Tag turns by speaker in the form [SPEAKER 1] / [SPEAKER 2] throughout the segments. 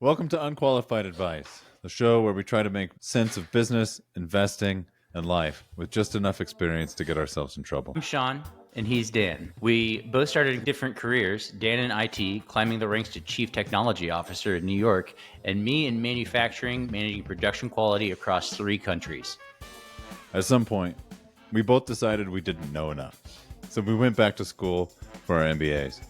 [SPEAKER 1] Welcome to Unqualified Advice, the show where we try to make sense of business, investing, and life with just enough experience to get ourselves in trouble.
[SPEAKER 2] I'm Sean, and he's Dan. We both started different careers, Dan in IT, climbing the ranks to Chief Technology Officer in New York, and me in manufacturing, managing production quality across 3 countries.
[SPEAKER 1] At some point, we both decided we didn't know enough. So we went back to school for our MBAs.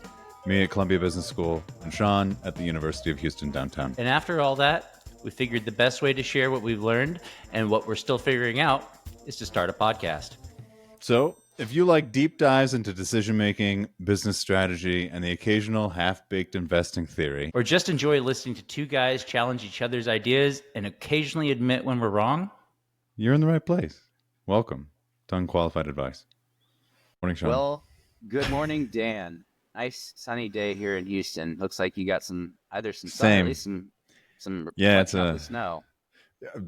[SPEAKER 1] Me at Columbia Business School, and Sean at the University of Houston downtown.
[SPEAKER 2] And after all that, we figured the best way to share what we've learned and what we're still figuring out is to start a podcast.
[SPEAKER 1] So, if you like deep dives into decision-making, business strategy, and the occasional half-baked investing theory,
[SPEAKER 2] or just enjoy listening to 2 guys challenge each other's ideas and occasionally admit when we're wrong,
[SPEAKER 1] you're in the right place. Welcome to Unqualified Advice. Morning, Sean.
[SPEAKER 3] Well, good morning, Dan. Nice sunny day here in Houston. Looks like you got some sun, at least some
[SPEAKER 1] it's
[SPEAKER 3] snow.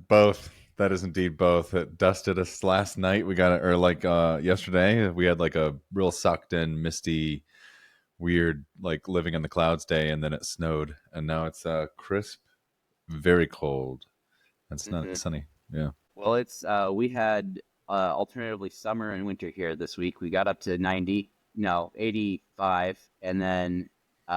[SPEAKER 1] Both. That is indeed both. It dusted us last night. We got it, or yesterday. We had like a real sucked in, misty, weird, like living in the clouds day, and then it snowed, and now it's crisp, very cold. It's not sunny. Yeah.
[SPEAKER 3] Well, it's we had alternatively summer and winter here this week. We got up to 85, and then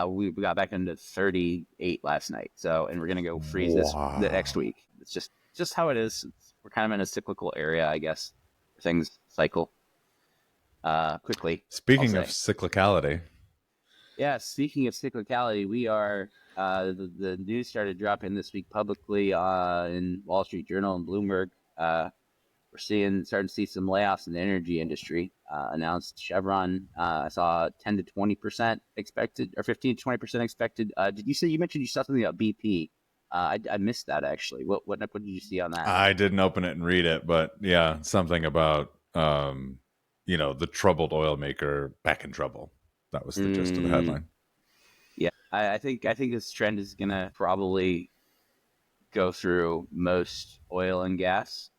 [SPEAKER 3] we got back into 38 last night. So, and we're gonna go freeze the next week. It's just how it is. We're kind of in a cyclical area, I guess. Things cycle quickly.
[SPEAKER 1] Speaking of cyclicality.
[SPEAKER 3] Yeah, speaking of cyclicality, we are the news started dropping this week publicly in Wall Street Journal and Bloomberg. We're starting to see some layoffs in the energy industry. Announced Chevron. I saw 10 to 20% expected, or 15 to 20% expected. You mentioned you saw something about BP? I missed that actually. What did you see on that?
[SPEAKER 1] I didn't open it and read it, but yeah, something about the troubled oil maker back in trouble. That was the gist of the headline.
[SPEAKER 3] Yeah, I think this trend is gonna probably go through most oil and gas.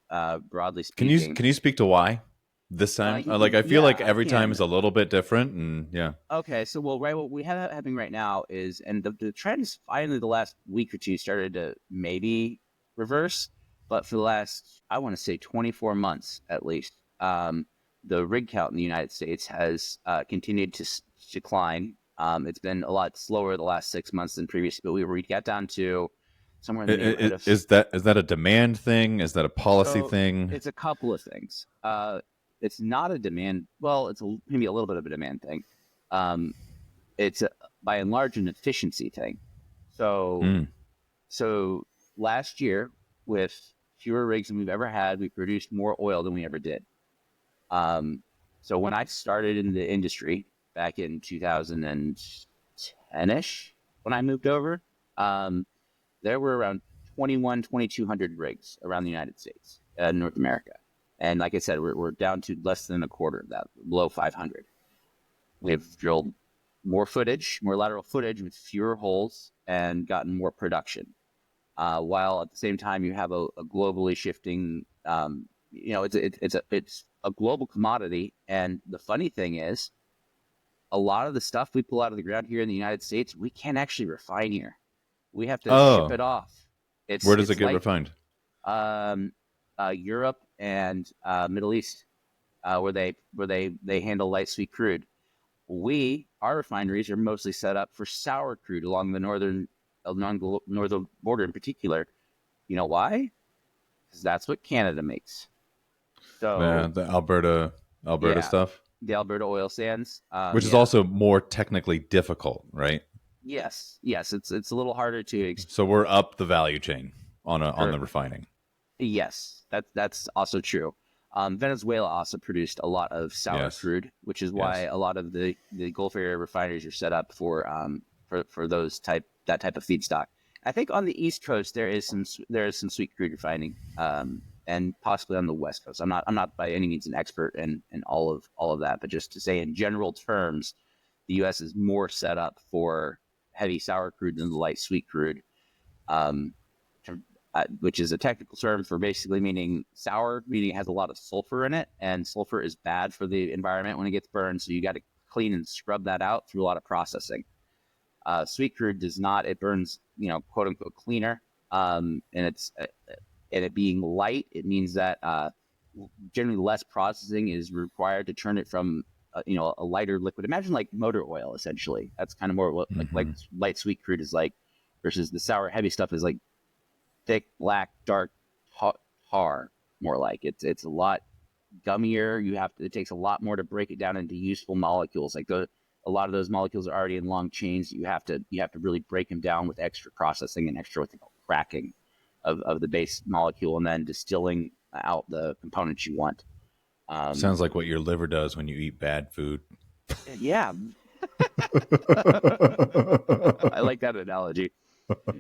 [SPEAKER 3] Broadly speaking.
[SPEAKER 1] Can you speak to why this time? I feel like every time is a little bit different, and yeah.
[SPEAKER 3] Okay, so what we have happening right now is, and the trend is finally the last week or two started to maybe reverse, but for the last, I want to say 24 months at least, the rig count in the United States has continued to decline. It's been a lot slower the last 6 months than previously, but we got down to somewhere in the neighborhood of...
[SPEAKER 1] Is that a demand thing? Is that a policy thing?
[SPEAKER 3] It's a couple of things. It's not a demand. Well, it's maybe a little bit of a demand thing. It's by and large an efficiency thing. So last year, with fewer rigs than we've ever had, we produced more oil than we ever did. So when I started in the industry back in 2010-ish, when I moved over, there were around 2,200 rigs around the United States, North America. And like I said, we're down to less than a quarter of that, below 500. We've drilled more lateral footage with fewer holes, and gotten more production. While at the same time, you have a globally shifting, it's a global commodity. And the funny thing is, a lot of the stuff we pull out of the ground here in the United States, we can't actually refine here. We have to ship it off.
[SPEAKER 1] Where does it get refined?
[SPEAKER 3] Europe and Middle East, where they handle light sweet crude. Our refineries are mostly set up for sour crude along the northern border in particular. You know why? Because that's what Canada makes. So
[SPEAKER 1] the Alberta stuff.
[SPEAKER 3] The Alberta oil sands,
[SPEAKER 1] which is also more technically difficult, right?
[SPEAKER 3] Yes, it's a little harder to.
[SPEAKER 1] So we're up the value chain on the refining.
[SPEAKER 3] Yes, that's also true. Venezuela also produced a lot of sour crude, which is why a lot of the Gulf area refineries are set up for that type of feedstock. I think on the East Coast there is some sweet crude refining, and possibly on the West Coast. I'm not by any means an expert in all of that, but just to say in general terms, the U.S. is more set up for heavy sour crude than the light sweet crude, which is a technical term for basically meaning sour, meaning it has a lot of sulfur in it, and sulfur is bad for the environment when it gets burned. So you got to clean and scrub that out through a lot of processing. Sweet crude does not. It burns, quote unquote cleaner. And it being light, it means that generally less processing is required to turn it from a lighter liquid. Imagine like motor oil, essentially. That's kind of more what like light sweet crude is like, versus the sour heavy stuff is like thick, black, dark tar. More like it's a lot gummier. It takes a lot more to break it down into useful molecules. Like a lot of those molecules are already in long chains. You have to really break them down with extra processing and extra what they call cracking of the base molecule, and then distilling out the components you want.
[SPEAKER 1] Sounds like what your liver does when you eat bad food.
[SPEAKER 3] Yeah. I like that analogy.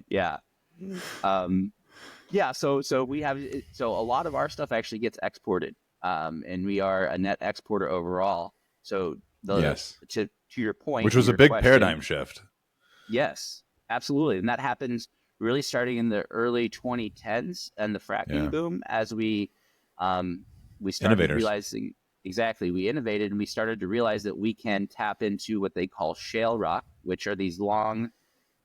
[SPEAKER 3] Yeah. Yeah. So a lot of our stuff actually gets exported. And we are a net exporter overall. So
[SPEAKER 1] yes.
[SPEAKER 3] To your point,
[SPEAKER 1] which was a big paradigm shift.
[SPEAKER 3] Yes, absolutely. And that happens really starting in the early 2010s and the fracking boom, as we started realizing, exactly, we innovated and we started to realize that we can tap into what they call shale rock, which are these long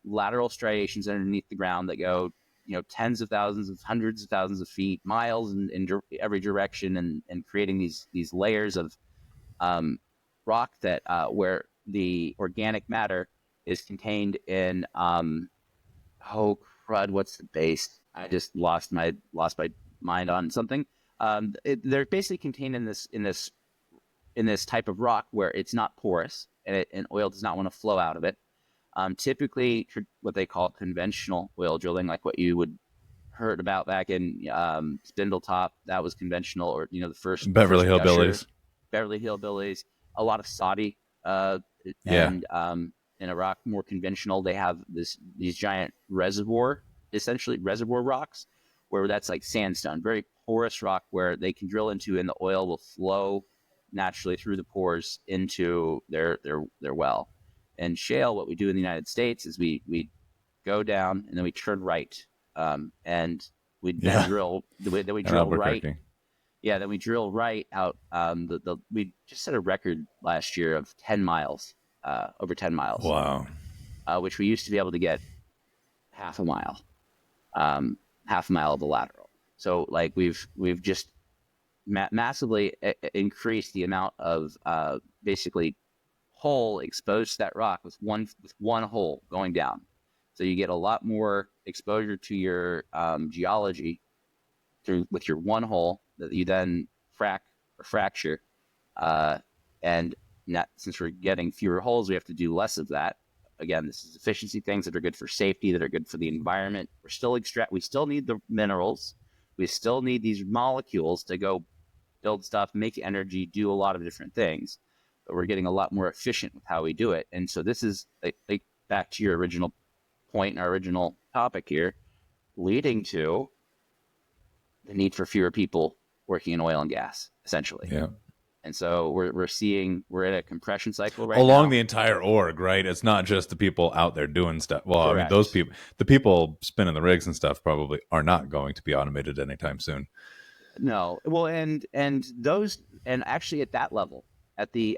[SPEAKER 3] lateral striations underneath the ground that go, tens of thousands of hundreds of thousands of feet, miles in every direction, and creating these layers of rock that where the organic matter is contained in oh crud, what's the base? I just lost my mind on something. They're basically contained in this type of rock where it's not porous, and oil does not want to flow out of it. Typically, what they call conventional oil drilling, like what you would heard about back in Spindletop, that was conventional, or the first
[SPEAKER 1] Beverly Hillbillies,
[SPEAKER 3] a lot of Saudi, and in Iraq, more conventional. They have these giant essentially reservoir rocks, where that's like sandstone, very porous rock, where they can drill into, and the oil will flow naturally through the pores into their well. And shale, what we do in the United States is we go down and then we turn right, and we then drill. Then we drill right. Yeah, then we drill right out. We just set a record last year of 10 miles, over 10 miles.
[SPEAKER 1] Wow.
[SPEAKER 3] Which we used to be able to get half a mile of the lateral. So like we've just massively increased the amount of basically hole exposed to that rock with one hole going down. So you get a lot more exposure to your geology with your one hole that you then frack or fracture. And since we're getting fewer holes, we have to do less of that. Again, this is efficiency things that are good for safety, that are good for the environment. We still need the minerals. We still need these molecules to go build stuff, make energy, do a lot of different things. But we're getting a lot more efficient with how we do it. And so this is like back to your original point, our original topic here, leading to the need for fewer people working in oil and gas, essentially.
[SPEAKER 1] Yeah.
[SPEAKER 3] And so we're in a compression cycle right now.
[SPEAKER 1] Along the entire org, right? It's not just the people out there doing stuff. Well, correct. I mean, those people, the people spinning the rigs and stuff, probably are not going to be automated anytime soon.
[SPEAKER 3] No. Well, and actually at that level, at the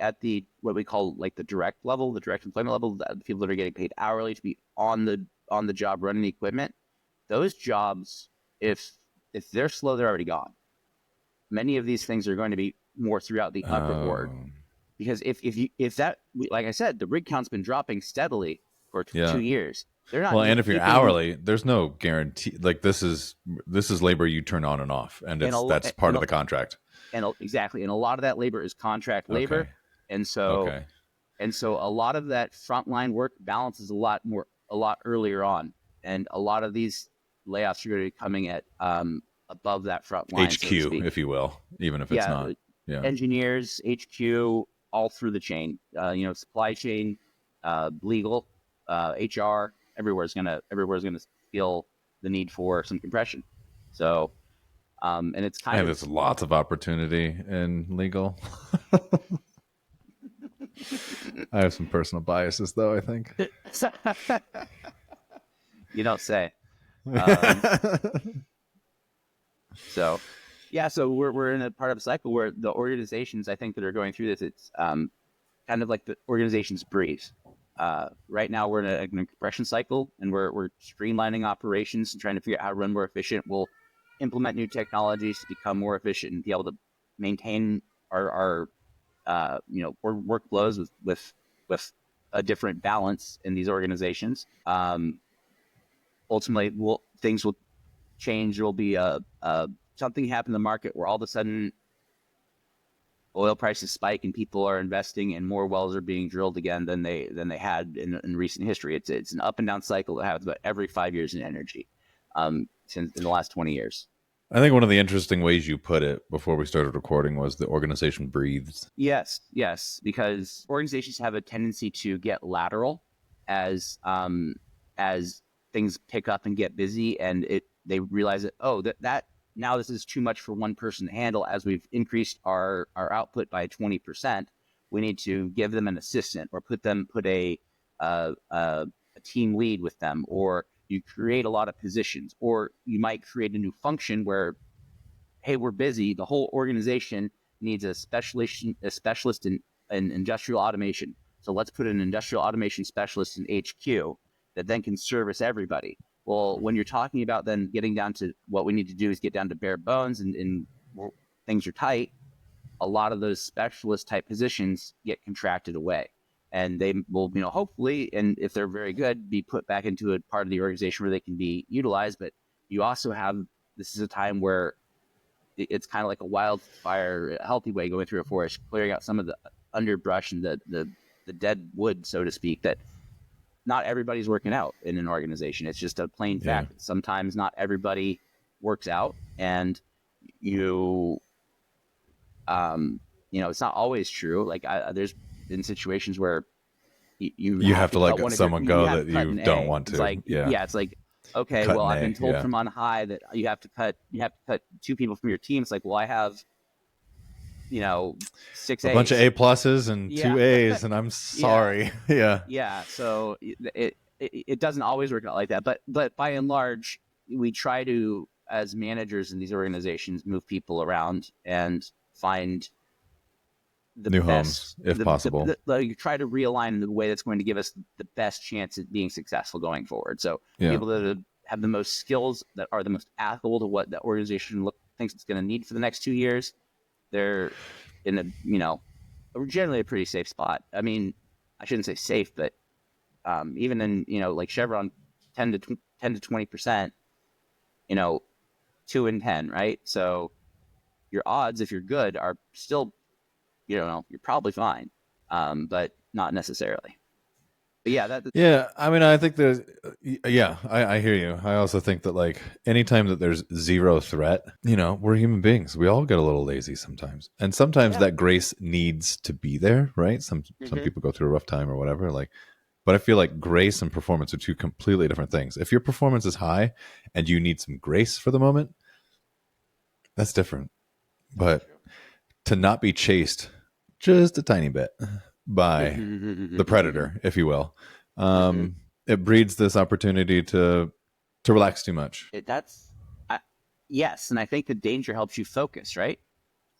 [SPEAKER 3] what we call like the direct level, the direct employment level, the people that are getting paid hourly to be on the job running the equipment, those jobs, if they're slow, they're already gone. Many of these things are going to be more throughout the upper org, because if that, like I said, the rig count's been dropping steadily for 2 years. They're not.
[SPEAKER 1] Well, and if you're hourly, there's no guarantee. Like this is labor you turn on and off, and that's part of the contract.
[SPEAKER 3] And exactly, and a lot of that labor is contract labor,
[SPEAKER 1] okay.
[SPEAKER 3] and so a lot of that frontline work balances a lot earlier on, and a lot of these layoffs are going to be coming at above that front line,
[SPEAKER 1] HQ, so if you will, even if it's not. Yeah.
[SPEAKER 3] Engineers, HQ, all through the chain. Supply chain, legal, HR. Everywhere's gonna feel the need for some compression. So, and it's
[SPEAKER 1] there's lots of opportunity in legal. I have some personal biases, though. I think.
[SPEAKER 3] You don't say. So. Yeah, so we're in a part of a cycle where the organizations, I think, that are going through this, it's kind of like the organizations breathe. right now we're in a compression cycle, and we're streamlining operations and trying to figure out how to run more efficient. We'll implement new technologies to become more efficient and be able to maintain our workflows with a different balance in these organizations. Ultimately, things will change. There will be something happen in the market where all of a sudden oil prices spike and people are investing and more wells are being drilled again than they had in recent history. It's an up and down cycle that happens about every 5 years in energy, since in the last 20 years.
[SPEAKER 1] I think one of the interesting ways you put it before we started recording was the organization breathes.
[SPEAKER 3] Yes, because organizations have a tendency to get lateral as things pick up and get busy, and they realize that now this is too much for one person to handle. As we've increased our output by 20%, we need to give them an assistant or put a team lead with them, or you create a lot of positions, or you might create a new function where, hey, we're busy. The whole organization needs a specialist in industrial automation. So let's put an industrial automation specialist in HQ that then can service everybody. Well, when you're talking about then getting down to what we need to do is get down to bare bones and things are tight, a lot of those specialist type positions get contracted away. And they will, hopefully, and if they're very good, be put back into a part of the organization where they can be utilized. But you also have, this is a time where it's kind of like a wildfire, a healthy way going through a forest, clearing out some of the underbrush and the dead wood, so to speak, that not everybody's working out in an organization. It's just a plain fact that sometimes not everybody works out, and it's not always true. Like there's been situations where you
[SPEAKER 1] have to let someone go that you don't want to.
[SPEAKER 3] It's like, it's like, okay, well, I've been told from on high that you have to cut 2 people from your team. It's like, well, I have 6 A's.
[SPEAKER 1] A bunch of A+ and 2 A's, and I'm sorry.
[SPEAKER 3] Yeah. So it doesn't always work out like that, but by and large, we try to, as managers in these organizations, move people around and find the
[SPEAKER 1] new
[SPEAKER 3] best,
[SPEAKER 1] homes if possible.
[SPEAKER 3] You try to realign in the way that's going to give us the best chance at being successful going forward. So people that have the most skills, that are the most applicable to what the organization thinks it's going to need for the next 2 years, they're in generally a pretty safe spot. I mean, I shouldn't say safe, but even in like Chevron, 10 to 20%, 2 in 10, right? So your odds, if you're good, are still, you're probably fine, but not necessarily. But
[SPEAKER 1] I mean, I think there's, I hear you. I also think that, like, anytime that there's zero threat, we're human beings. We all get a little lazy sometimes. And sometimes that grace needs to be there, right? Some people go through a rough time or whatever, but I feel like grace and performance are 2 completely different things. If your performance is high and you need some grace for the moment, that's different. But to not be chased just a tiny bit by the predator, if you will, it breeds this opportunity to relax too much.
[SPEAKER 3] Yes, and I think the danger helps you focus, right?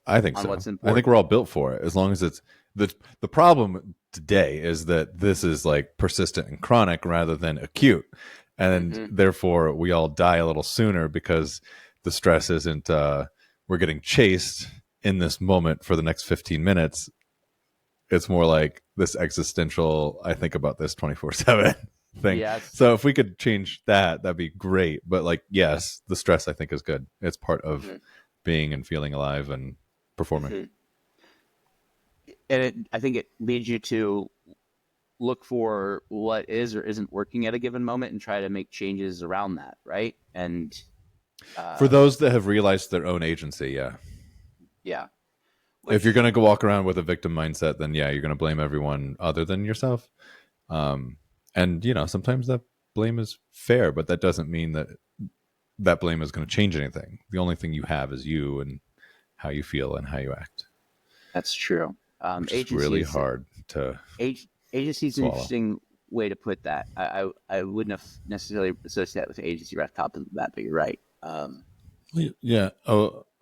[SPEAKER 1] I think so. I think we're all built for it, as long as it's the problem today is that this is like persistent and chronic rather than acute, and therefore we all die a little sooner because the stress isn't we're getting chased in this moment for the next 15 minutes. It's more like this existential, I think about this 24/7 thing. Yes. So if we could change that, that'd be great. But like, yes, the stress I think is good. It's part of being and feeling alive and performing.
[SPEAKER 3] And I think it leads you to look for what is or isn't working at a given moment and try to make changes around that, right? And
[SPEAKER 1] for those that have realized their own agency, if you're going to go walk around with a victim mindset, then you're going to blame everyone other than yourself. And sometimes that blame is fair, but that doesn't mean that blame is going to change anything. The only thing you have is you and how you feel and how you act.
[SPEAKER 3] That's true.
[SPEAKER 1] It's really hard to
[SPEAKER 3] agency is an interesting way to put that. I wouldn't have necessarily associated with agency right off the top of that, but you're right.
[SPEAKER 1] Oh,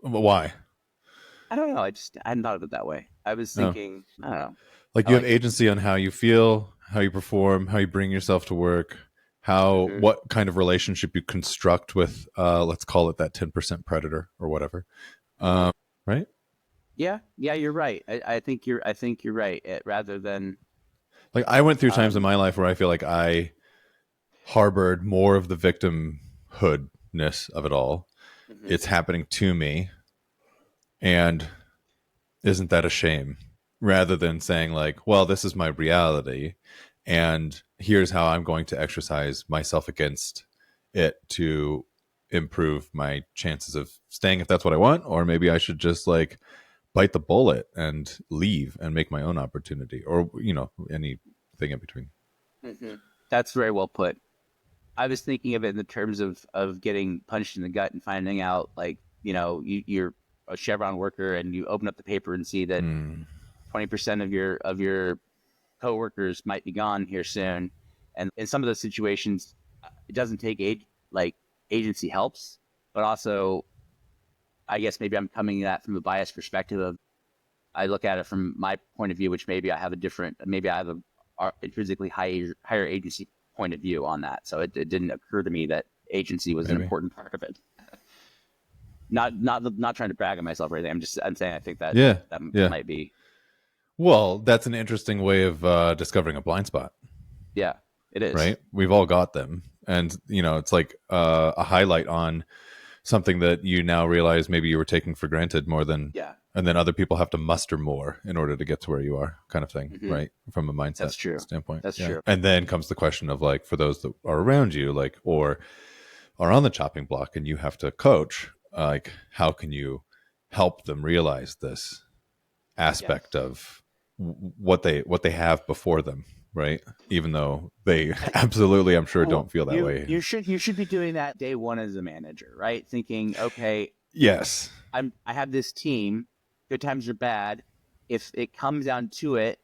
[SPEAKER 1] why?
[SPEAKER 3] I don't know. I hadn't thought of it that way. I was thinking, I don't know.
[SPEAKER 1] Like you have agency on how you feel, how you perform, how you bring yourself to work, what kind of relationship you construct with, let's call it that 10% predator or whatever. Right?
[SPEAKER 3] Yeah, you're right. I think you're right. Rather than
[SPEAKER 1] like I went through times in my life where I feel like I harbored more of the victimhoodness of it all. It's happening to me, and isn't that a shame? Rather than saying like, well, this is my reality, and here's how I'm going to exercise myself against it to improve my chances of staying if that's what I want, or maybe I should just like bite the bullet and leave and make my own opportunity, or anything in between.
[SPEAKER 3] That's very well put. I was thinking of it in the terms of getting punched in the gut and finding out, like, you're a Chevron worker and you open up the paper and see that 20% of your coworkers might be gone here soon. And in some of those situations, it doesn't take agency helps, but also, I guess maybe I'm coming at that from a biased perspective of, I look at it from my point of view, which maybe I have a intrinsically higher agency point of view on that. So it didn't occur to me that agency was an important part of it. Not trying to brag on myself or anything. I'm saying I think that that might be.
[SPEAKER 1] Well, that's an interesting way of discovering a blind spot.
[SPEAKER 3] Yeah, it is.
[SPEAKER 1] Right? We've all got them. And, it's like a highlight on something that you now realize maybe you were taking for granted more than, and then other people have to muster more in order to get to where you are, kind of thing, right? From a mindset standpoint.
[SPEAKER 3] That's true.
[SPEAKER 1] And then comes the question of like, for those that are around you, like, or are on the chopping block and you have to coach, like, how can you help them realize this aspect of what they have before them, right? Even though they absolutely, I'm sure, don't feel that way.
[SPEAKER 3] You should be doing that day one as a manager, right? Thinking, okay,
[SPEAKER 1] yes,
[SPEAKER 3] I have this team. Good times are bad. If it comes down to it,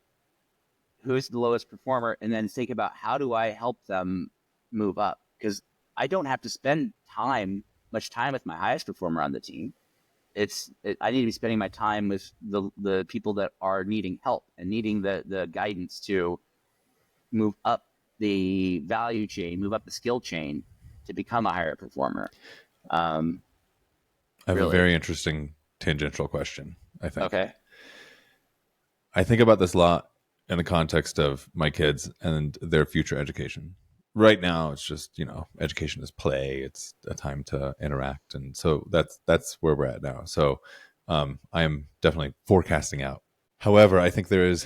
[SPEAKER 3] who's the lowest performer? And then think about, how do I help them move up? Because I don't have to spend much time with my highest performer on the team. I need to be spending my time with the people that are needing help and needing the guidance to move up the value chain, move up the skill chain to become a higher performer.
[SPEAKER 1] I have a very interesting tangential question, I think.
[SPEAKER 3] Okay.
[SPEAKER 1] I think about this a lot in the context of my kids and their future education. Right now, it's just, education is play. It's a time to interact. And so that's where we're at now. So I am definitely forecasting out. However, I think there is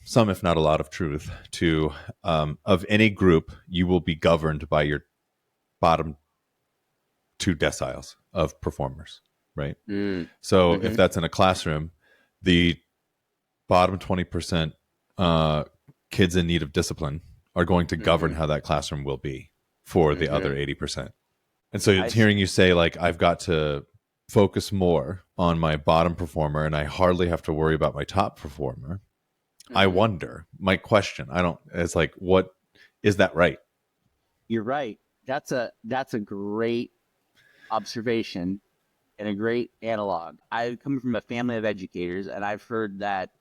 [SPEAKER 1] some, if not a lot, of truth to, of any group, you will be governed by your bottom two deciles of performers, right? So if that's in a classroom, the bottom 20% kids in need of discipline are going to govern how that classroom will be for the other 80%. And so hearing you say, like, I've got to focus more on my bottom performer and I hardly have to worry about my top performer. I wonder, my question, it's like, what is that right?
[SPEAKER 3] You're right. That's a great observation and a great analog. I come from a family of educators, and I've heard that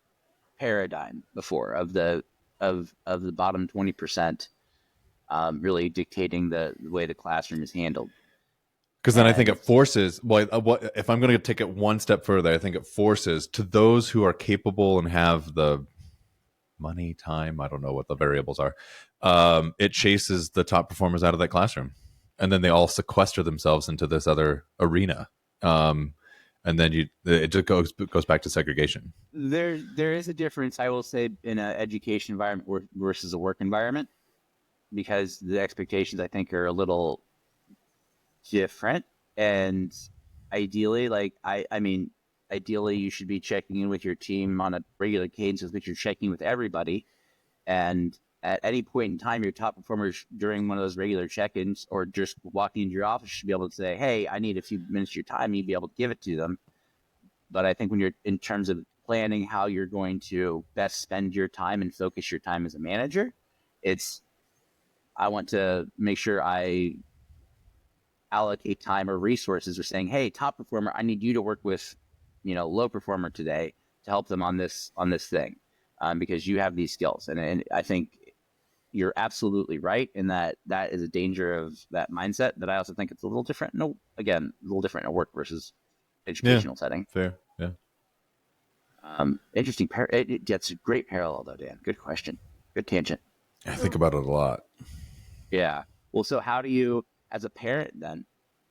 [SPEAKER 3] paradigm before of the bottom 20% really dictating the way the classroom is handled.
[SPEAKER 1] Because then I think it forces, if I'm going to take it one step further, I think it forces to those who are capable and have the money, time, I don't know what the variables are, it chases the top performers out of that classroom. And then they all sequester themselves into this other arena. And then it just goes back to segregation.
[SPEAKER 3] There is a difference, I will say, in an education environment versus a work environment, because the expectations, I think, are a little different. And ideally, ideally you should be checking in with your team on a regular cadence, with which you're checking with everybody. And at any point in time, your top performers during one of those regular check-ins or just walking into your office should be able to say, hey, I need a few minutes of your time. You'd be able to give it to them. But I think when you're in terms of planning how you're going to best spend your time and focus your time as a manager, I want to make sure I allocate time or resources, or saying, hey, top performer, I need you to work with, low performer today to help them on this thing, because you have these skills. And I think you're absolutely right in that is a danger of that mindset. But I also think it's a little different. No, again, a little different in a work versus educational setting.
[SPEAKER 1] Fair, yeah.
[SPEAKER 3] Interesting. That's a great parallel, though, Dan. Good question. Good tangent.
[SPEAKER 1] I think about it a lot.
[SPEAKER 3] Yeah. Well, so how do you, as a parent, then,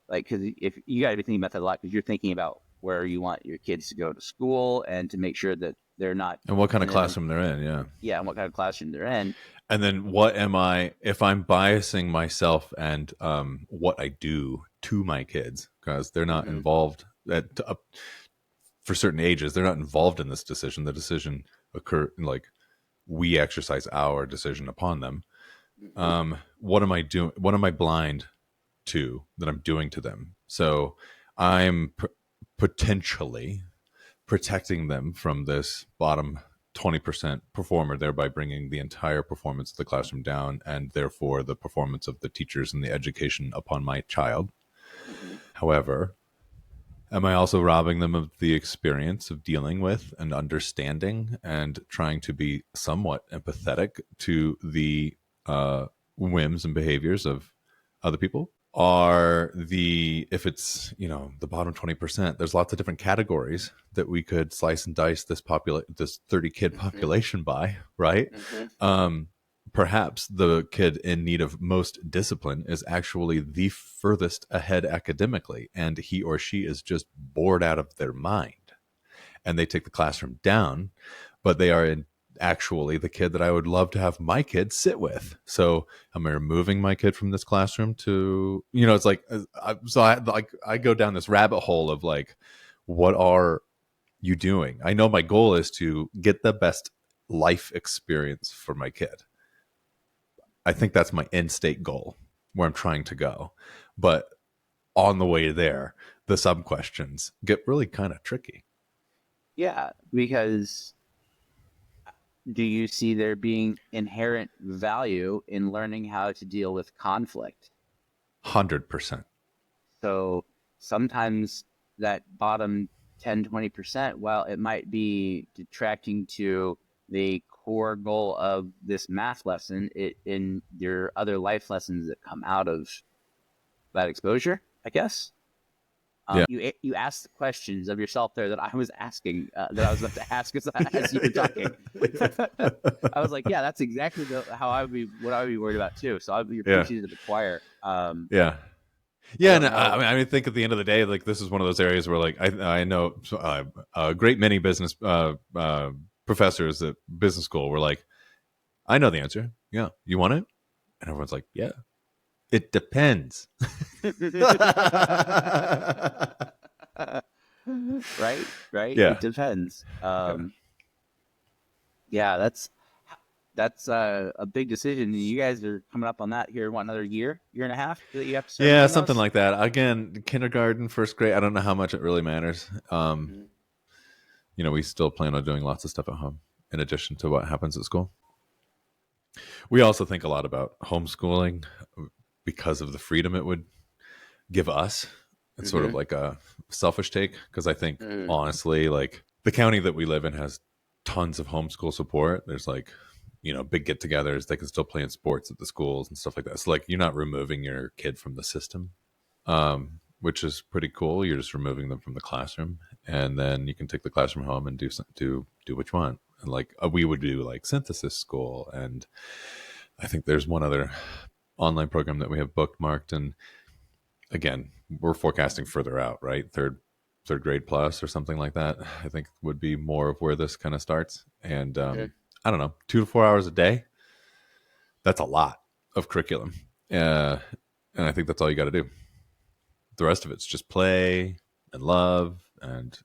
[SPEAKER 3] like, because if you got to be thinking about that a lot, because you're thinking about where you want your kids to go to school and to make sure that they're not,
[SPEAKER 1] and what kind of classroom they're in,
[SPEAKER 3] and what kind of classroom they're in,
[SPEAKER 1] and then what am I if I'm biasing myself and what I do to my kids because they're not involved for certain ages, they're not involved in this decision. The decision occur like we exercise our decision upon them. What am I doing? What am I blind to that I'm doing to them? So I'm potentially protecting them from this bottom 20% performer, thereby bringing the entire performance of the classroom down and therefore the performance of the teachers and the education upon my child. However, am I also robbing them of the experience of dealing with and understanding and trying to be somewhat empathetic to the whims and behaviors of other people? If it's, the bottom 20%, there's lots of different categories that we could slice and dice this 30 kid population by, right? Perhaps the kid in need of most discipline is actually the furthest ahead academically, and he or she is just bored out of their mind, and they take the classroom down, but they are actually the kid that I would love to have my kid sit with. So am I removing my kid from this classroom to, it's like, I go down this rabbit hole of like, what are you doing? I know my goal is to get the best life experience for my kid. I think that's my end state goal where I'm trying to go. But on the way there, the sub questions get really kind of tricky.
[SPEAKER 3] Yeah, because do you see there being inherent value in learning how to deal with conflict?
[SPEAKER 1] 100%.
[SPEAKER 3] So sometimes that bottom 10, 20%, while it might be detracting to the core goal of this math lesson, in your other life lessons that come out of that exposure, I guess. You asked the questions of yourself there that I was asking, that I was about to ask as you were talking. I was like, yeah, that's exactly what I would be worried about too. So I'd be preaching to the choir.
[SPEAKER 1] And I mean, think at the end of the day, like this is one of those areas where, like, I know a great many business professors at business school were like, I know the answer. Yeah, you want it? And everyone's like, yeah. It depends.
[SPEAKER 3] Right.
[SPEAKER 1] Yeah.
[SPEAKER 3] It depends. That's a big decision. You guys are coming up on that here. What, another year and a half that you have to start?
[SPEAKER 1] Yeah, something like that. Again, kindergarten, first grade. I don't know how much it really matters. We still plan on doing lots of stuff at home in addition to what happens at school. We also think a lot about homeschooling because of the freedom it would give us. It's sort of like a selfish take, because I think honestly, like, the county that we live in has tons of homeschool support. There's like, big get-togethers. They can still play in sports at the schools and stuff like that. So like, you're not removing your kid from the system, which is pretty cool. You're just removing them from the classroom, and then you can take the classroom home and do what you want. And like, we would do like synthesis school, and I think there's one other online program that we have bookmarked. And again, we're forecasting further out, right? Third grade plus or something like that, I think would be more of where this kind of starts. And I don't know, 2 to 4 hours a day. That's a lot of curriculum. And I think that's all you got to do. The rest of it's just play and love and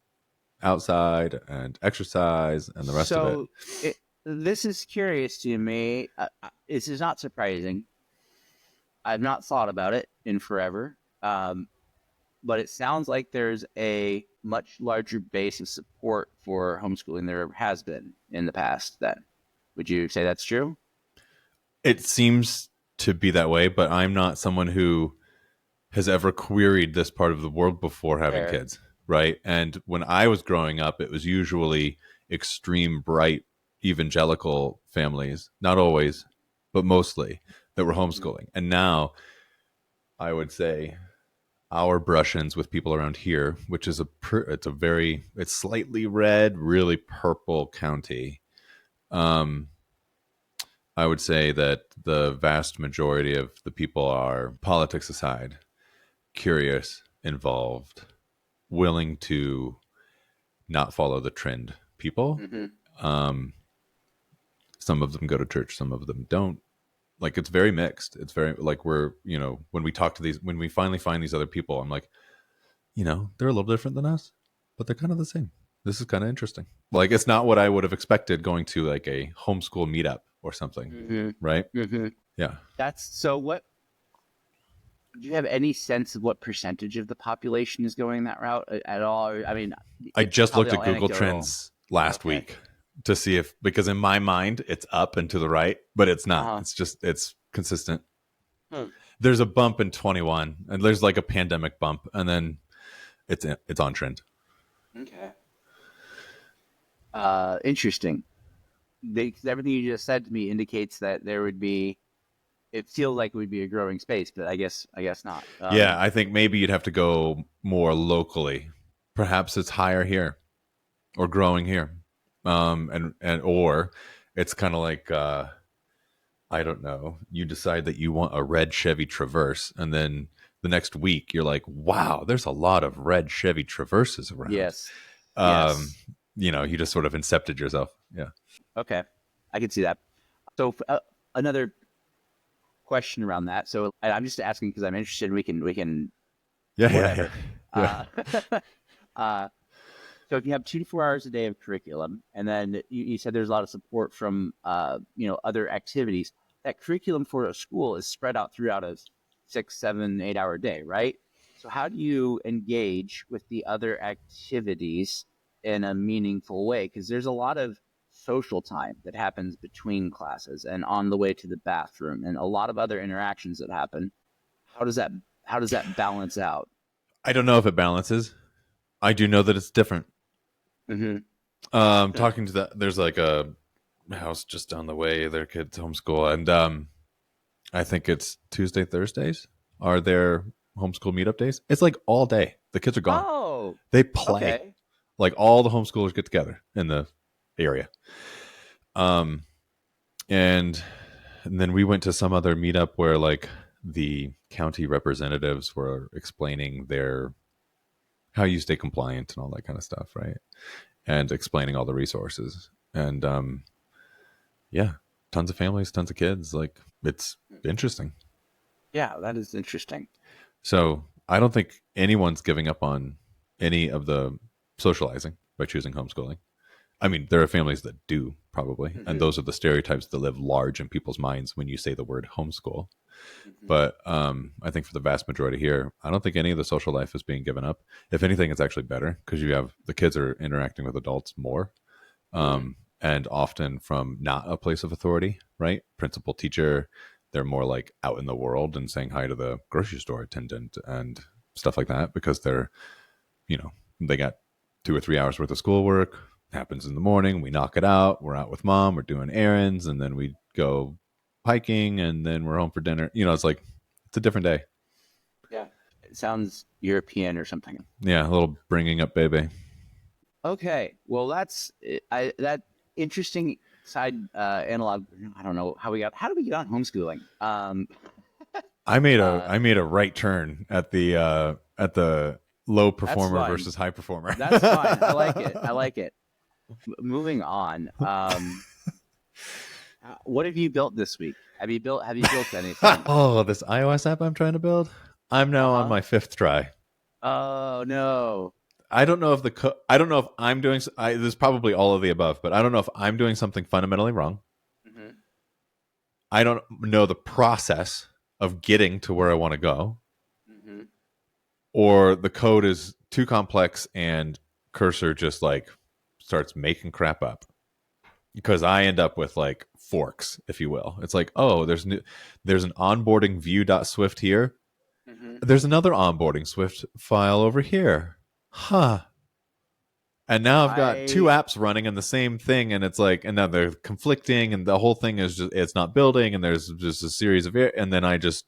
[SPEAKER 1] outside and exercise and the rest of it.
[SPEAKER 3] This is curious to me. This is not surprising. I've not thought about it in forever. But it sounds like there's a much larger base of support for homeschooling there has been in the past then. Would you say that's true?
[SPEAKER 1] It seems to be that way, but I'm not someone who has ever queried this part of the world before having kids, right? And when I was growing up, it was usually extreme bright evangelical families, not always, but mostly that were homeschooling. And now I would say our brush-ins with people around here, which is it's slightly red, really purple county. I would say that the vast majority of the people are, politics aside, curious, involved, willing to not follow the trend people. Some of them go to church, some of them don't. Like, it's very mixed. It's very like, we're, when we talk to when we finally find these other people, I'm like, they're a little different than us, but they're kind of the same. This is kind of interesting. Like, it's not what I would have expected going to like a homeschool meetup or something, right? Yeah.
[SPEAKER 3] That's so. What do you have any sense of what percentage of the population is going that route at all? I mean,
[SPEAKER 1] I just looked at Google Trends last week to see because in my mind it's up and to the right, but it's not. It's consistent. There's a bump in 21, and there's like a pandemic bump, and then it's on trend.
[SPEAKER 3] Okay. Interesting. Everything you just said to me indicates that there would be. It feels like it would be a growing space, but I guess not.
[SPEAKER 1] Yeah, I think maybe you'd have to go more locally. Perhaps it's higher here, or growing here, or it's kind of like I don't know. You decide that you want a red Chevy Traverse, and then the next week you're like, "Wow, there's a lot of red Chevy Traverses around."
[SPEAKER 3] Yes.
[SPEAKER 1] You just sort of incepted yourself. Yeah.
[SPEAKER 3] Okay, I can see that. So another question around that. So I'm just asking because I'm interested. We can.
[SPEAKER 1] Yeah.
[SPEAKER 3] So if you have 2 to 4 hours a day of curriculum, and then you said there's a lot of support from other activities, that curriculum for a school is spread out throughout a 6, 7, 8 hour day, right? So how do you engage with the other activities in a meaningful way? Because there's a lot of social time that happens between classes and on the way to the bathroom, and a lot of other interactions that happen. How does that balance out?
[SPEAKER 1] I don't know if it balances. I do know that it's different. Talking to there's like a house just down the way, their kids homeschool, and I think it's Tuesday, Thursdays are their homeschool meetup days. It's like all day. The kids are gone.
[SPEAKER 3] Oh,
[SPEAKER 1] they play. Okay. Like, all the homeschoolers get together in the area. And then we went to some other meetup where like the county representatives were explaining how you stay compliant and all that kind of stuff, right? And explaining all the resources. And tons of families, tons of kids. Like, it's interesting.
[SPEAKER 3] Yeah, that is interesting.
[SPEAKER 1] So I don't think anyone's giving up on any of the socializing by choosing homeschooling. I mean, there are families that do, probably, and those are the stereotypes that live large in people's minds when you say the word homeschool. But I think for the vast majority here, I don't think any of the social life is being given up. If anything, it's actually better because the kids are interacting with adults more, and often from not a place of authority, right? Principal, teacher, they're more like out in the world and saying hi to the grocery store attendant and stuff like that because they're, they got 2 or 3 hours worth of schoolwork. Happens in the morning, we knock it out, we're out with mom, we're doing errands, and then we go hiking, and then we're home for dinner. It's like, it's a different day.
[SPEAKER 3] Yeah, it sounds European or something.
[SPEAKER 1] Yeah, a little bringing up baby.
[SPEAKER 3] Okay, well, that's that interesting side analog. I don't know how do we get on homeschooling?
[SPEAKER 1] I made a right turn at the low performer versus high performer.
[SPEAKER 3] That's fine. I like it. Moving on. What have you built this week? Have you built anything?
[SPEAKER 1] Oh, this iOS app I'm trying to build. I'm now on my 5th try.
[SPEAKER 3] Oh no!
[SPEAKER 1] I don't know if I don't know if I'm doing. There's probably all of the above, but I don't know if I'm doing something fundamentally wrong. I don't know the process of getting to where I want to go, or the code is too complex and Cursor just like starts making crap up, because I end up with like forks, if you will. It's like, oh, there's an onboarding view.swift here. There's another onboarding Swift file over here. Huh. And now I've got two apps running in the same thing, and it's like, and now they're conflicting, and the whole thing is just, it's not building, and there's just a series of, and then I just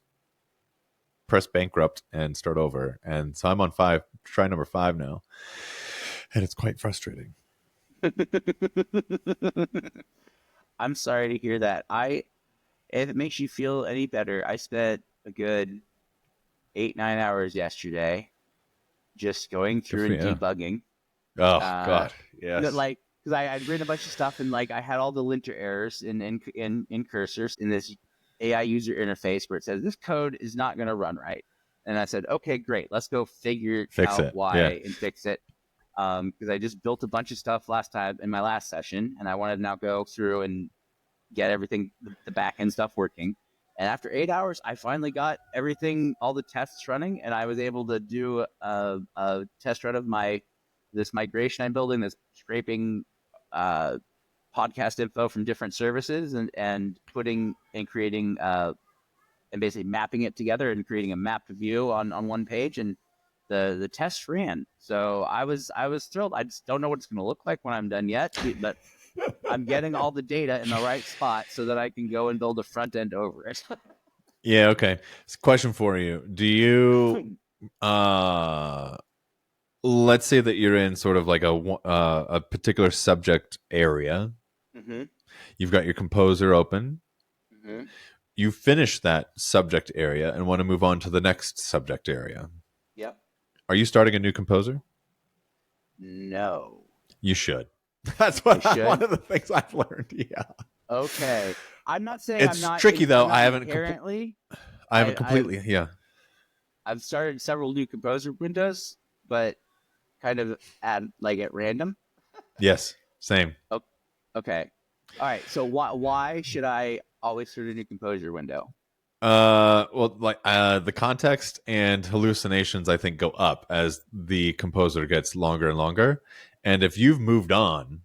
[SPEAKER 1] press bankrupt and start over. And so I'm on try number 5 now. And it's quite frustrating.
[SPEAKER 3] I'm sorry to hear that. If it makes you feel any better, I spent a good 8-9 hours yesterday just going through and debugging.
[SPEAKER 1] Oh God, yes.
[SPEAKER 3] Like, because I'd written a bunch of stuff, and like I had all the linter errors in cursors in this AI user interface where it says this code is not going to run right. And I said, okay, great, let's go figure out why and fix it. Because I just built a bunch of stuff last time in my last session, and I wanted to now go through and get everything, the back end stuff working. And after 8 hours, I finally got everything, all the tests running, and I was able to do a test run of this migration I'm building, this scraping podcast info from different services and putting and creating and basically mapping it together and creating a mapped view on one page. And the test ran. So I was thrilled. I just don't know what it's going to look like when I'm done yet, but I'm getting all the data in the right spot so that I can go and build a front end over it.
[SPEAKER 1] Yeah. Okay. It's a question for you. Do you, let's say that you're in sort of like a particular subject area.
[SPEAKER 3] Mm-hmm.
[SPEAKER 1] You've got your composer open.
[SPEAKER 3] Mm-hmm.
[SPEAKER 1] You finish that subject area and want to move on to the next subject area.
[SPEAKER 3] Yep.
[SPEAKER 1] Are you starting a new composer?
[SPEAKER 3] No.
[SPEAKER 1] You should. That's one of the things I've learned. Yeah.
[SPEAKER 3] Okay. I'm not saying
[SPEAKER 1] it's
[SPEAKER 3] I'm not
[SPEAKER 1] tricky though.
[SPEAKER 3] I
[SPEAKER 1] haven't
[SPEAKER 3] completely.
[SPEAKER 1] Yeah.
[SPEAKER 3] I've started several new composer windows, but kind of at random.
[SPEAKER 1] Yes. Same.
[SPEAKER 3] Okay. All right. So why should I always start a new composer window?
[SPEAKER 1] Well, the context and hallucinations, I think, go up as the composer gets longer and longer. And if you've moved on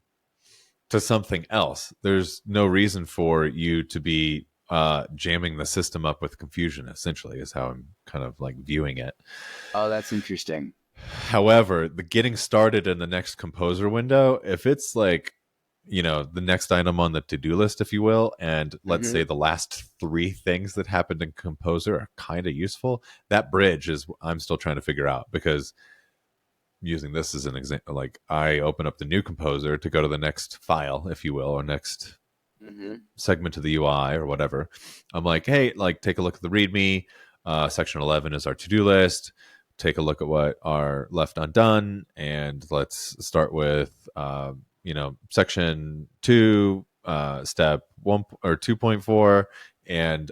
[SPEAKER 1] to something else, there's no reason for you to be jamming the system up with confusion, essentially, is how I'm kind of like viewing it.
[SPEAKER 3] Oh, that's interesting.
[SPEAKER 1] However, the getting started in the next composer window, if it's like, the next item on the to-do list, if you will, and let's say the last 3 things that happened in composer are kind of useful, that bridge is I'm still trying to figure out, because using this as an example, like I open up the new composer to go to the next file, if you will, or next segment of the UI or whatever. I'm like, hey, take a look at the README. Section 11 is our to-do list. Take a look at what are left undone, and let's start with section 2, step 1 or 2.4, and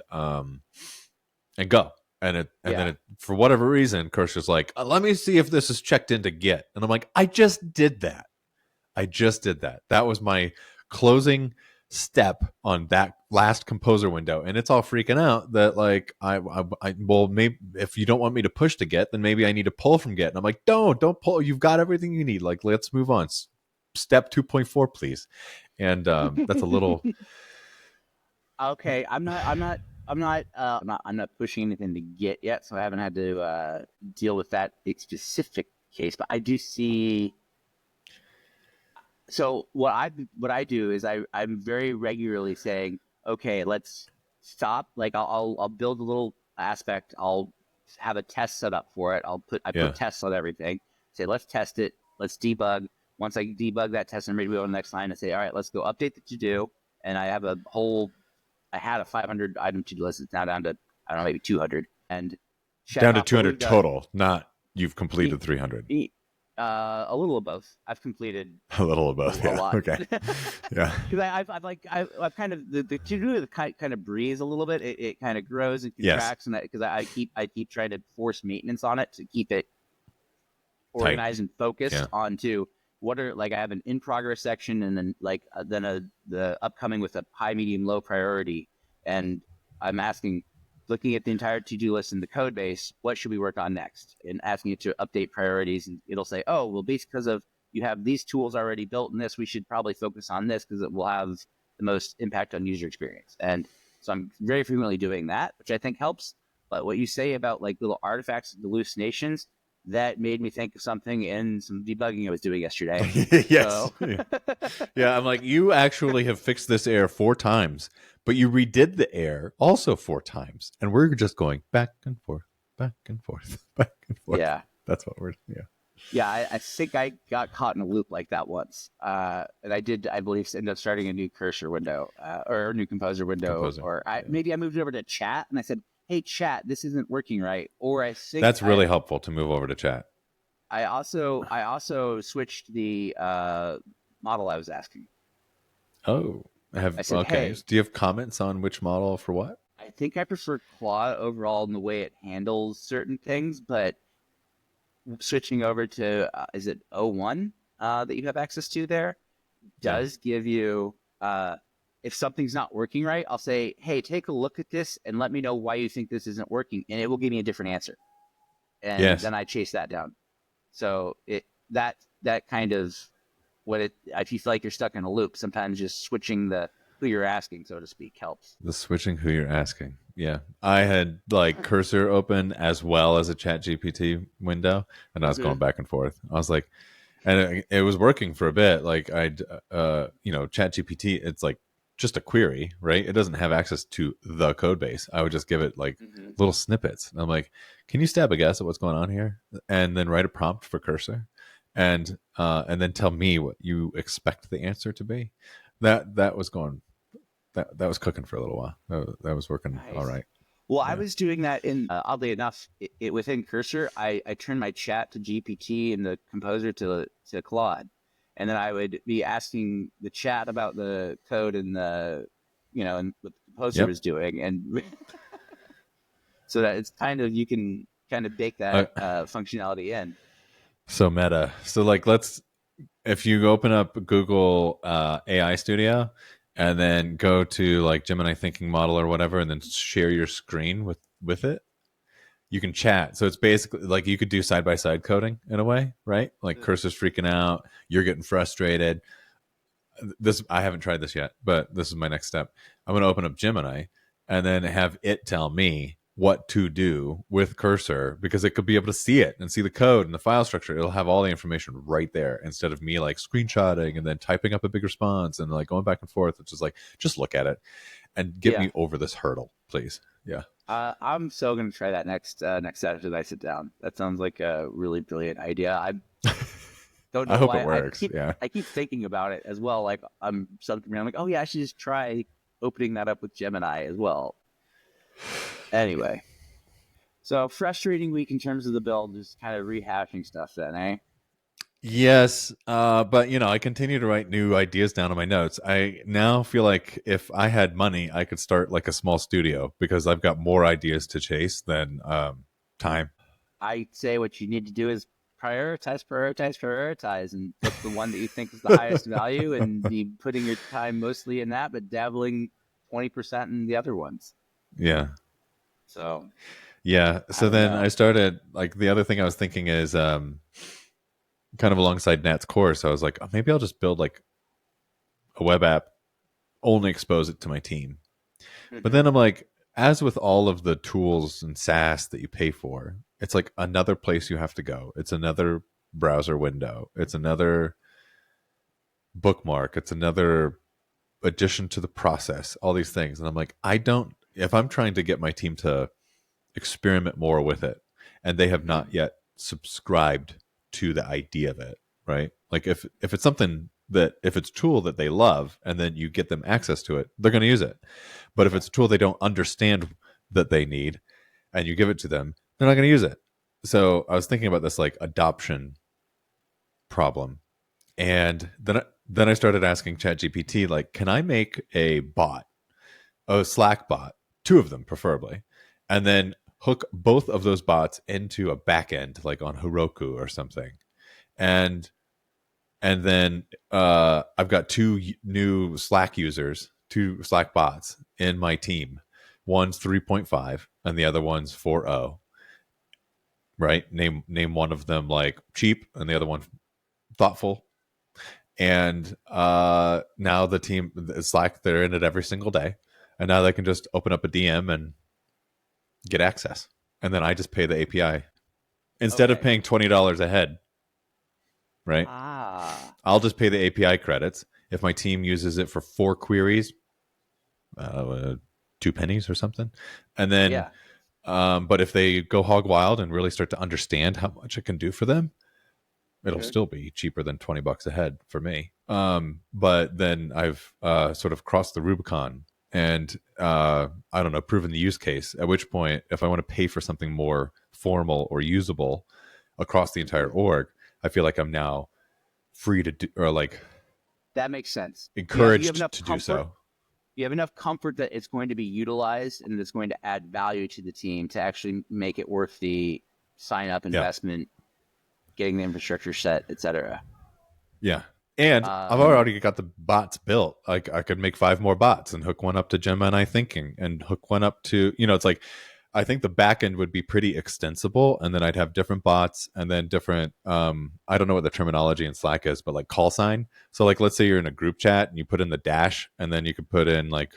[SPEAKER 1] go. And then for whatever reason, Cursor's like, let me see if this is checked into Git. And I'm like, I just did that. That was my closing step on that last composer window. And it's all freaking out that well, maybe if you don't want me to push to Git, then maybe I need to pull from Git. And I'm like, don't pull. You've got everything you need. Let's move on. Step 2.4, please. And that's a little.
[SPEAKER 3] Okay. I'm not pushing anything to Git yet, so I haven't had to deal with that specific case. But I do see. So what I do is I'm very regularly saying, okay, let's stop. I'll build a little aspect. I'll have a test set up for it. I put tests on everything. Say, let's test it. Let's debug. Once I debug that test, I'm ready to go on the next line. I say, all right, let's go update the to-do. And I have I had a 500 item to-do list. It's now down to, I don't know, maybe 200. And
[SPEAKER 1] down to 200 total, not you've completed 300.
[SPEAKER 3] A little of both. I've completed
[SPEAKER 1] a little of both.
[SPEAKER 3] A lot.
[SPEAKER 1] Okay. Yeah.
[SPEAKER 3] Because I've kind of the to-do kind of breathes a little bit. It kind of grows and contracts, and because I keep trying to force maintenance on it to keep it organized and focused onto what are I have an in progress section, and then the upcoming with a high, medium, low priority, and I'm looking at the entire to-do list in the code base, what should we work on next? And asking it to update priorities, and it'll say, oh, well, because of you have these tools already built in this, we should probably focus on this because it will have the most impact on user experience. And so I'm very frequently doing that, which I think helps. But what you say about little artifacts and hallucinations, that made me think of something in some debugging I was doing yesterday.
[SPEAKER 1] Yes.
[SPEAKER 3] So,
[SPEAKER 1] Yeah, I'm like, you actually have fixed this error 4 times, but you redid the error also 4 times. And we're just going back and forth, back and forth, back and forth.
[SPEAKER 3] yeah.
[SPEAKER 1] That's what we're, yeah.
[SPEAKER 3] Yeah, I think I got caught in a loop like that once. And I did, I believe, end up starting a new cursor window or a new composer window. Maybe I moved it over to chat and I said, hey, chat, this isn't working right. Or I think
[SPEAKER 1] that's really helpful to move over to chat.
[SPEAKER 3] I also switched the model I was asking.
[SPEAKER 1] Oh,
[SPEAKER 3] I said,
[SPEAKER 1] okay.
[SPEAKER 3] hey,
[SPEAKER 1] Do you have comments on which model for what?
[SPEAKER 3] I think I prefer Claude overall in the way it handles certain things, but switching over to is it O1 that you have access to there does give you if something's not working right, I'll say, hey, take a look at this and let me know why you think this isn't working, and it will give me a different answer, and then I chase that down. So that kind of if you feel like you're stuck in a loop, sometimes just switching who you're asking, so to speak, helps.
[SPEAKER 1] The switching who you're asking. Yeah. I had like cursor open as well as a chat GPT window, and I was going back and forth. I was like, and it was working for a bit. Like chat GPT, it's like just a query, right? It doesn't have access to the code base. I would just give it like little snippets. And I'm like, can you stab a guess at what's going on here? And then write a prompt for cursor and then tell me what you expect the answer to be. That was going, that was cooking for a little while. That was working all right.
[SPEAKER 3] Well, I was doing that in, oddly enough, within Cursor, I turned my chat to GPT and the composer to Claude. And then I would be asking the chat about the code and and what the composer was doing. And so that it's you can kind of bake that functionality in.
[SPEAKER 1] So meta. So like, if you open up Google AI Studio and then go to like Gemini Thinking Model or whatever, and then share your screen with it, you can chat. So it's basically like you could do side-by-side coding in a way, right? Like cursor's freaking out, you're getting frustrated. I haven't tried this yet, but this is my next step. I'm going to open up Gemini and then have it tell me what to do with cursor, because it could be able to see it and see the code and the file structure. It'll have all the information right there instead of me like screenshotting and then typing up a big response and like going back and forth. It's just like, just look at it and get me over this hurdle, please. Yeah.
[SPEAKER 3] I'm so going to try that next Saturday that I sit down. That sounds like a really brilliant idea. I don't know
[SPEAKER 1] I hope
[SPEAKER 3] why.
[SPEAKER 1] it works.
[SPEAKER 3] I keep thinking about it as well. Like I'm like, oh yeah, I should just try opening that up with Gemini as well. Anyway, so frustrating week in terms of the build, just kind of rehashing stuff then, eh?
[SPEAKER 1] Yes, but I continue to write new ideas down in my notes. I now feel like if I had money, I could start like a small studio because I've got more ideas to chase than time.
[SPEAKER 3] I'd say what you need to do is prioritize, and pick the one that you think is the highest value, and be putting your time mostly in that, but dabbling 20% in the other ones.
[SPEAKER 1] Yeah.
[SPEAKER 3] So.
[SPEAKER 1] Yeah. So then I started like the other thing I was thinking is kind of alongside Nat's course. I was like, oh, maybe I'll just build like a web app, only expose it to my team. But then I'm like, as with all of the tools and SaaS that you pay for, it's like another place you have to go. It's another browser window. It's another bookmark. It's another addition to the process, all these things. And I'm like, if I'm trying to get my team to experiment more with it and they have not yet subscribed to the idea of it, right? Like if it's something that, if it's a tool that they love and then you get them access to it, they're going to use it. But if it's a tool they don't understand that they need and you give it to them, they're not going to use it. So I was thinking about this like adoption problem. And then I started asking ChatGPT, like, can I make a Slack bot, 2 of them preferably, and then hook both of those bots into a backend, like on Heroku or something, and then I've got 2 new Slack users, 2 Slack bots in my team. One's 3.5 and the other one's 4.0. Right? Name one of them like cheap and the other one thoughtful. And now the team, Slack, they're in it every single day, and now they can just open up a DM and get access, and then I just pay the API instead of paying $20 a head, right? I'll just pay the API credits. If my team uses it for 4 queries, 2 pennies or something. And then, but if they go hog wild and really start to understand how much it can do for them, it'll still be cheaper than $20 a head for me. But then I've sort of crossed the Rubicon and, I don't know, proven the use case, at which point, if I want to pay for something more formal or usable across the entire org, I feel like I'm now free to do, or like,
[SPEAKER 3] that makes sense.
[SPEAKER 1] Encouraged to do so.
[SPEAKER 3] You have enough comfort that it's going to be utilized and it's going to add value to the team to actually make it worth the sign up investment, getting the infrastructure set, etc.
[SPEAKER 1] Yeah. And I've already got the bots built. Like I could make 5 more bots and hook one up to Gemini Thinking and hook one up to, it's like, I think the back end would be pretty extensible, and then I'd have different bots and then different, I don't know what the terminology in Slack is, but like call sign. So like, let's say you're in a group chat and you put in the dash, and then you could put in like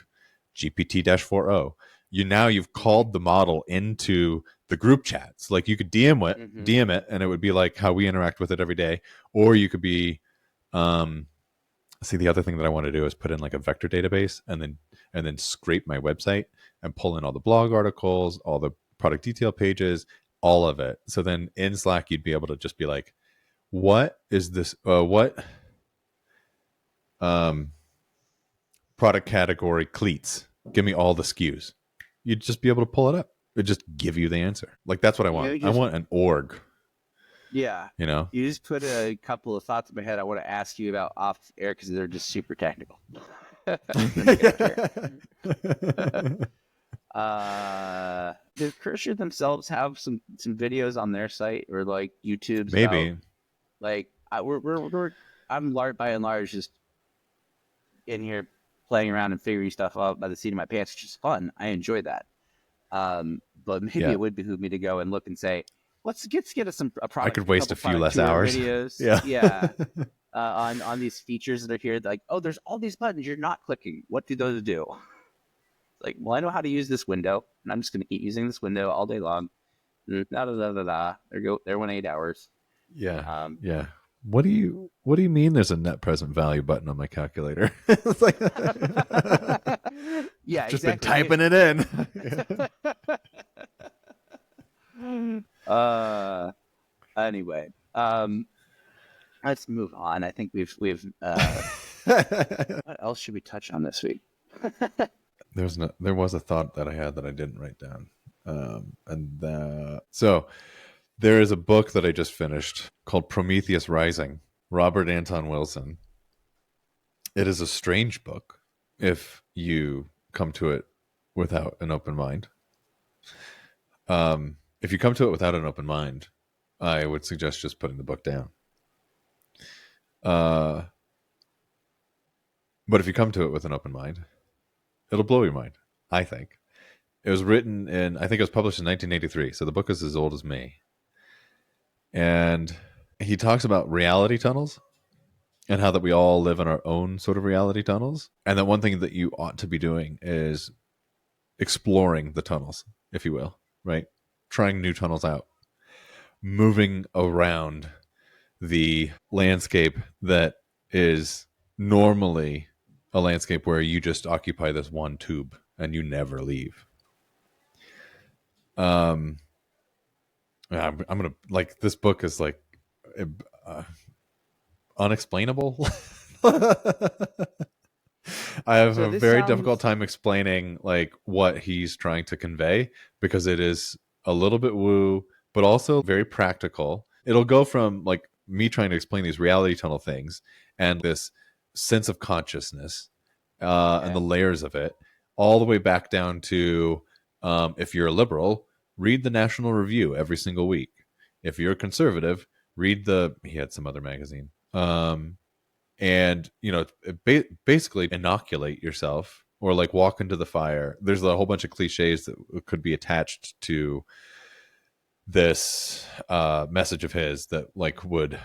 [SPEAKER 1] GPT-40. You've called the model into the group chats. Like you could DM it, and it would be like how we interact with it every day. Or you could be, the other thing that I want to do is put in like a vector database and then scrape my website and pull in all the blog articles, all the product detail pages, all of it. So then in Slack, you'd be able to just be like, what is this? What product category cleats? Give me all the SKUs. You'd just be able to pull it up. It'd just give you the answer. Like that's what I want. I want an org.
[SPEAKER 3] Yeah.
[SPEAKER 1] You
[SPEAKER 3] just put a couple of thoughts in my head I want to ask you about off air because they're just super technical. Do Cursor themselves have some videos on their site or like YouTube's?
[SPEAKER 1] Maybe.
[SPEAKER 3] I'm by and large just in here playing around and figuring stuff out by the seat of my pants, which is fun. I enjoy that. But maybe it would behoove me to go and look and say, let's get us a product.
[SPEAKER 1] I could waste a few less hours.
[SPEAKER 3] Videos. On these features that are here, like, there's all these buttons you're not clicking. What do those do? Like, well, I know how to use this window, and I'm just going to keep using this window all day long. There went 8 hours.
[SPEAKER 1] Yeah. What do you mean? There's a net present value button on my calculator? It's like, just been typing it in.
[SPEAKER 3] Anyway, let's move on. I think we've what else should we touch on this week?
[SPEAKER 1] There was a thought that I had that I didn't write down. So there is a book that I just finished called Prometheus Rising, Robert Anton Wilson. It is a strange book if you come to it without an open mind. If you come to it without an open mind, I would suggest just putting the book down. But if you come to it with an open mind, it'll blow your mind, I think. It was written I think it was published in 1983, so the book is as old as me. And he talks about reality tunnels and how that we all live in our own sort of reality tunnels. And that one thing that you ought to be doing is exploring the tunnels, if you will, right? Trying new tunnels out, moving around the landscape that is normally a landscape where you just occupy this one tube and you never leave. I'm gonna like this book is like unexplainable. I have a very difficult time explaining like what he's trying to convey because it is a little bit woo, but also very practical. It'll go from like me trying to explain these reality tunnel things and this sense of consciousness and the layers of it, all the way back down to if you're a liberal, read the National Review every single week. If you're a conservative, read he had some other magazine. And, basically inoculate yourself or like walk into the fire. There's a whole bunch of cliches that could be attached to this message of his that like would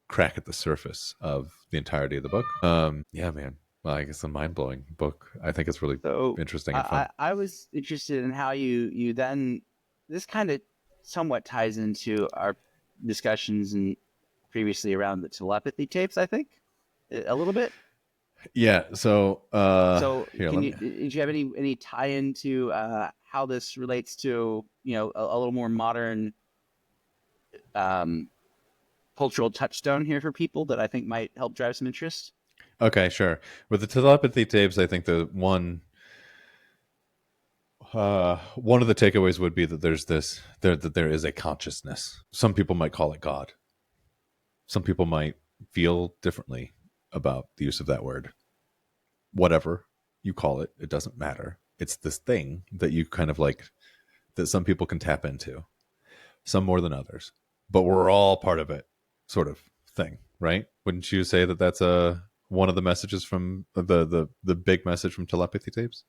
[SPEAKER 1] crack at the surface of the entirety of the book. Yeah, man. Well, I guess a mind-blowing book. I think it's really interesting and fun.
[SPEAKER 3] I was interested in how you then, this kind of somewhat ties into our discussions and previously around the telepathy tapes, I think, a little bit.
[SPEAKER 1] Yeah. So, here, let me.
[SPEAKER 3] Did you have any tie into how this relates to a little more modern cultural touchstone here for people that I think might help drive some interest?
[SPEAKER 1] Okay, sure. With the telepathy tapes, I think the one of the takeaways would be that that there is a consciousness. Some people might call it God. Some people might feel differently about the use of that word. Whatever you call it, it doesn't matter. It's this thing that you kind of like, that some people can tap into, some more than others, but we're all part of it, sort of thing, right? Wouldn't you say that that's one of the messages from the big message from telepathy tapes?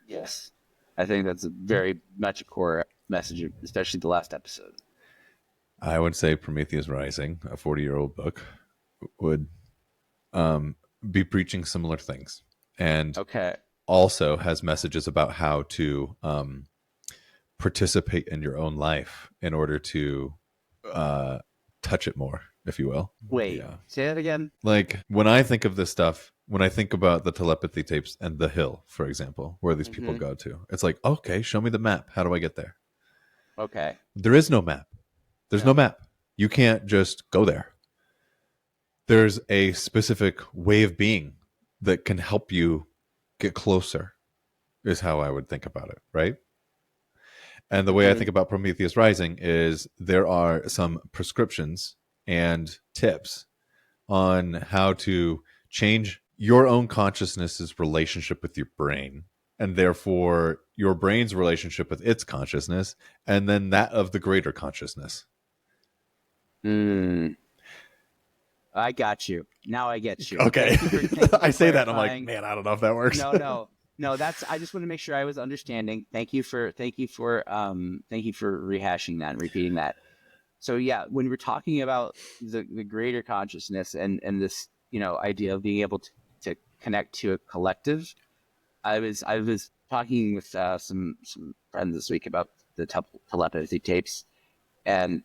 [SPEAKER 3] Yes, I think that's a very much a core message, especially the last episode.
[SPEAKER 1] I would say Prometheus Rising, a 40-year-old book, would be preaching similar things, and also has messages about how to participate in your own life in order to touch it more, if you will.
[SPEAKER 3] Wait, say that again.
[SPEAKER 1] Like, when I think of this stuff, when I think about the telepathy tapes and the hill, for example, where these people go to, it's like, okay, show me the map. How do I get there?
[SPEAKER 3] Okay.
[SPEAKER 1] There is no map. There's no map. You can't just go there. There's a specific way of being that can help you get closer, is how I would think about it, right? And the way I think about Prometheus Rising is there are some prescriptions and tips on how to change your own consciousness's relationship with your brain, and therefore your brain's relationship with its consciousness, and then that of the greater consciousness.
[SPEAKER 3] I got you. Now I get you.
[SPEAKER 1] Okay.
[SPEAKER 3] Thank you
[SPEAKER 1] I say that and I'm like, man, I don't know if that works.
[SPEAKER 3] No. That's. I just want to make sure I was understanding. Thank you for rehashing that and repeating that. So yeah, when we're talking about the greater consciousness and this idea of being able to connect to a collective, I was talking with some friends this week about the telepathy tapes, and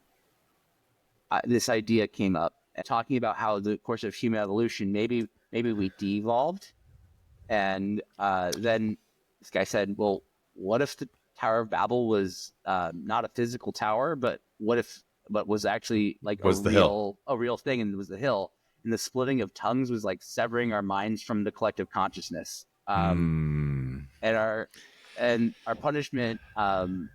[SPEAKER 3] this idea came up, talking about how the course of human evolution, maybe we de-evolved, and then this guy said, well, what if the Tower of Babel was not a physical tower, but was actually like a real thing, and it was the hill, and the splitting of tongues was like severing our minds from the collective consciousness, and our punishment, and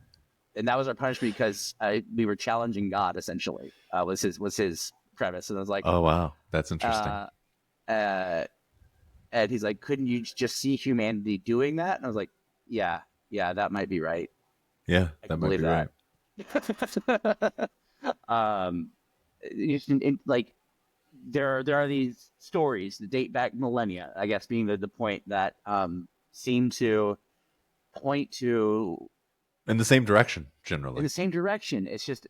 [SPEAKER 3] that was our punishment because we were challenging God, essentially, was his premise. And I was like,
[SPEAKER 1] oh wow, that's interesting.
[SPEAKER 3] And he's like, couldn't you just see humanity doing that? And I was like, yeah, that might be right.
[SPEAKER 1] Yeah, that might be right.
[SPEAKER 3] Like there are these stories that date back millennia, I guess, being the point that seem to point to
[SPEAKER 1] in the same direction, generally.
[SPEAKER 3] In the same direction. It's just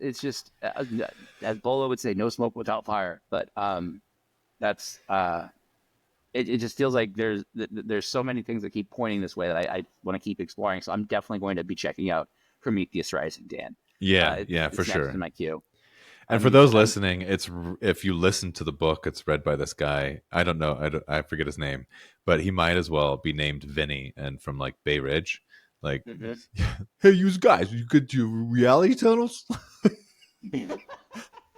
[SPEAKER 3] as Bolo would say, no smoke without fire. But that's it just feels like there's so many things that keep pointing this way that I want to keep exploring. So I'm definitely going to be checking out Prometheus Rising, Dan.
[SPEAKER 1] Yeah, for sure.
[SPEAKER 3] In my queue.
[SPEAKER 1] And for those listening, it's, if you listen to the book, it's read by this guy. I don't know, I forget his name, but he might as well be named Vinny and from like Bay Ridge. Like, hey, you guys, you could do reality tunnels.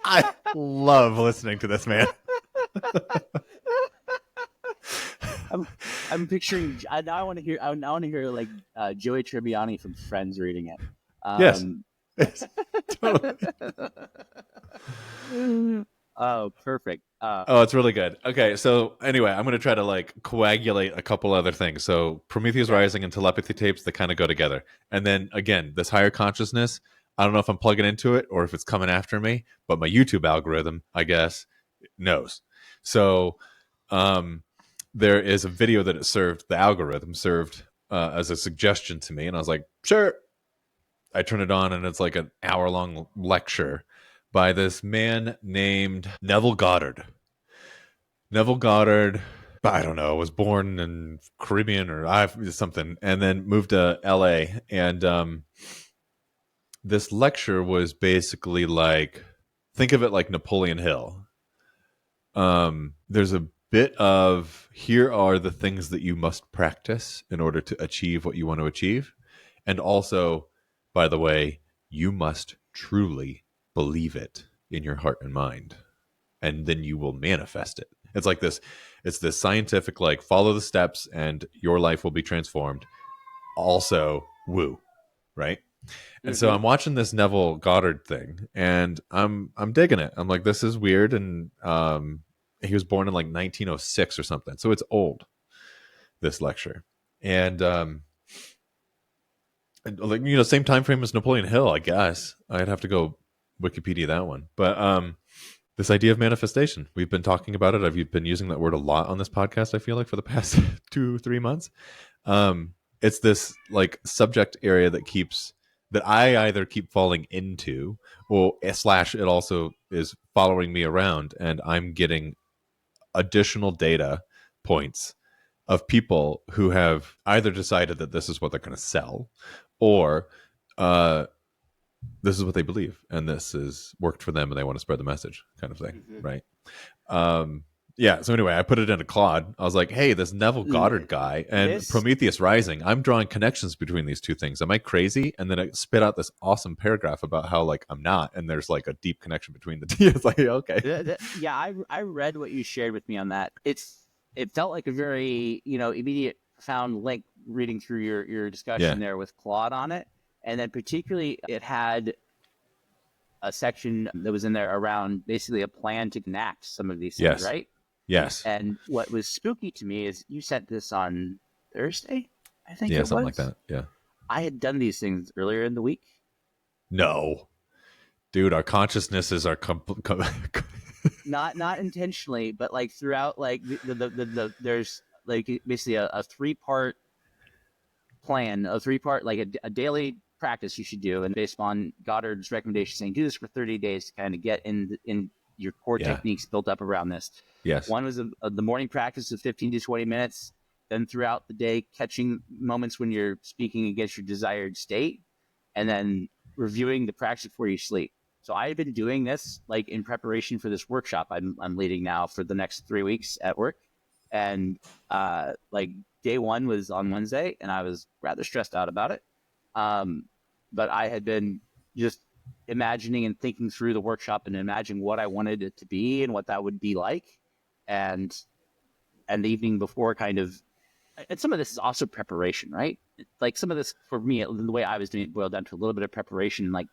[SPEAKER 1] I love listening to this man.
[SPEAKER 3] I'm picturing. Now I want to hear like Joey Tribbiani from Friends reading it.
[SPEAKER 1] Yes. Totally.
[SPEAKER 3] Oh, perfect.
[SPEAKER 1] It's really good. Okay, so anyway, I'm going to try to like coagulate a couple other things. So Prometheus Rising and telepathy tapes, they kind of go together. And then again, this higher consciousness, I don't know if I'm plugging into it or if it's coming after me, but my YouTube algorithm, I guess, knows. So there is a video that the algorithm served as a suggestion to me. And I was like, sure. I turn it on and it's like an hour-long lecture by this man named Neville Goddard. Neville Goddard, I don't know, was born in Caribbean or something, and then moved to LA. And this lecture was basically like, think of it like Napoleon Hill. There's a bit of, here are the things that you must practice in order to achieve what you want to achieve. And also, by the way, you must truly believe it in your heart and mind. And then you will manifest it. It's like this, it's this scientific, like, follow the steps and your life will be transformed. Also, woo, right? And so I'm watching this Neville Goddard thing, and I'm digging it. I'm like, this is weird, and he was born in like 1906 or something, so it's old. This lecture, and like, you know, same time frame as Napoleon Hill, I guess. I'd have to go Wikipedia that one, but this idea of manifestation, we've been talking about it. I've been using that word a lot on this podcast, I feel like, for the past 2-3 months. It's this like subject area that I either keep falling into, or slash it also is following me around, and I'm getting additional data points of people who have either decided that this is what they're going to sell, or this is what they believe, and this is worked for them, and they want to spread the message, kind of thing, right? Yeah. So anyway, I put it into Claude. I was like, "Hey, this Neville Goddard guy and Prometheus Rising. I'm drawing connections between these two things. Am I crazy?" And then it spit out this awesome paragraph about how, like, I'm not, and there's like a deep connection between the two. It's like, okay,
[SPEAKER 3] yeah, I read what you shared with me on that. It felt like a very, you know, immediate, profound link reading through your discussion there with Claude on it, and then particularly it had a section that was in there around basically a plan to enact some of these things, right?
[SPEAKER 1] Yes.
[SPEAKER 3] And what was spooky to me is you sent this on Thursday, I think.
[SPEAKER 1] Yeah, something like that. Yeah.
[SPEAKER 3] I had done these things earlier in the week.
[SPEAKER 1] No, dude, our consciousnesses are
[SPEAKER 3] not intentionally, but like throughout, like there's like basically a 3-part plan, a 3-part, like a daily practice you should do, and based on Goddard's recommendation saying do this for 30 days to kind of get in your core techniques built up around this.
[SPEAKER 1] Yes.
[SPEAKER 3] One was the morning practice of 15 to 20 minutes. Then throughout the day, catching moments when you're speaking against your desired state, and then reviewing the practice before you sleep. So I've been doing this like in preparation for this workshop I'm leading now for the next 3 weeks at work. And like day one was on Wednesday, and I was rather stressed out about it. But I had been just imagining and thinking through the workshop and imagining what I wanted it to be and what that would be like. And the evening before, kind of, and some of this is also preparation, right? Like some of this for me, the way I was doing it boiled down to a little bit of preparation, like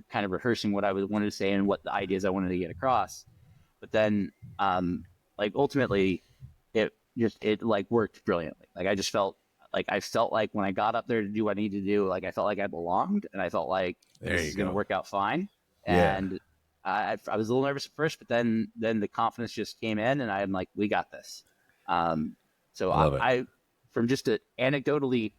[SPEAKER 3] kind of rehearsing what I wanted to say and what the ideas I wanted to get across. But then, like ultimately, it like worked brilliantly. Like I felt like when I got up there to do what I needed to do, like I felt like I belonged, and I felt like this is going to work out fine. And I was a little nervous at first, but then the confidence just came in, and I'm like, we got this. So I from just anecdotally,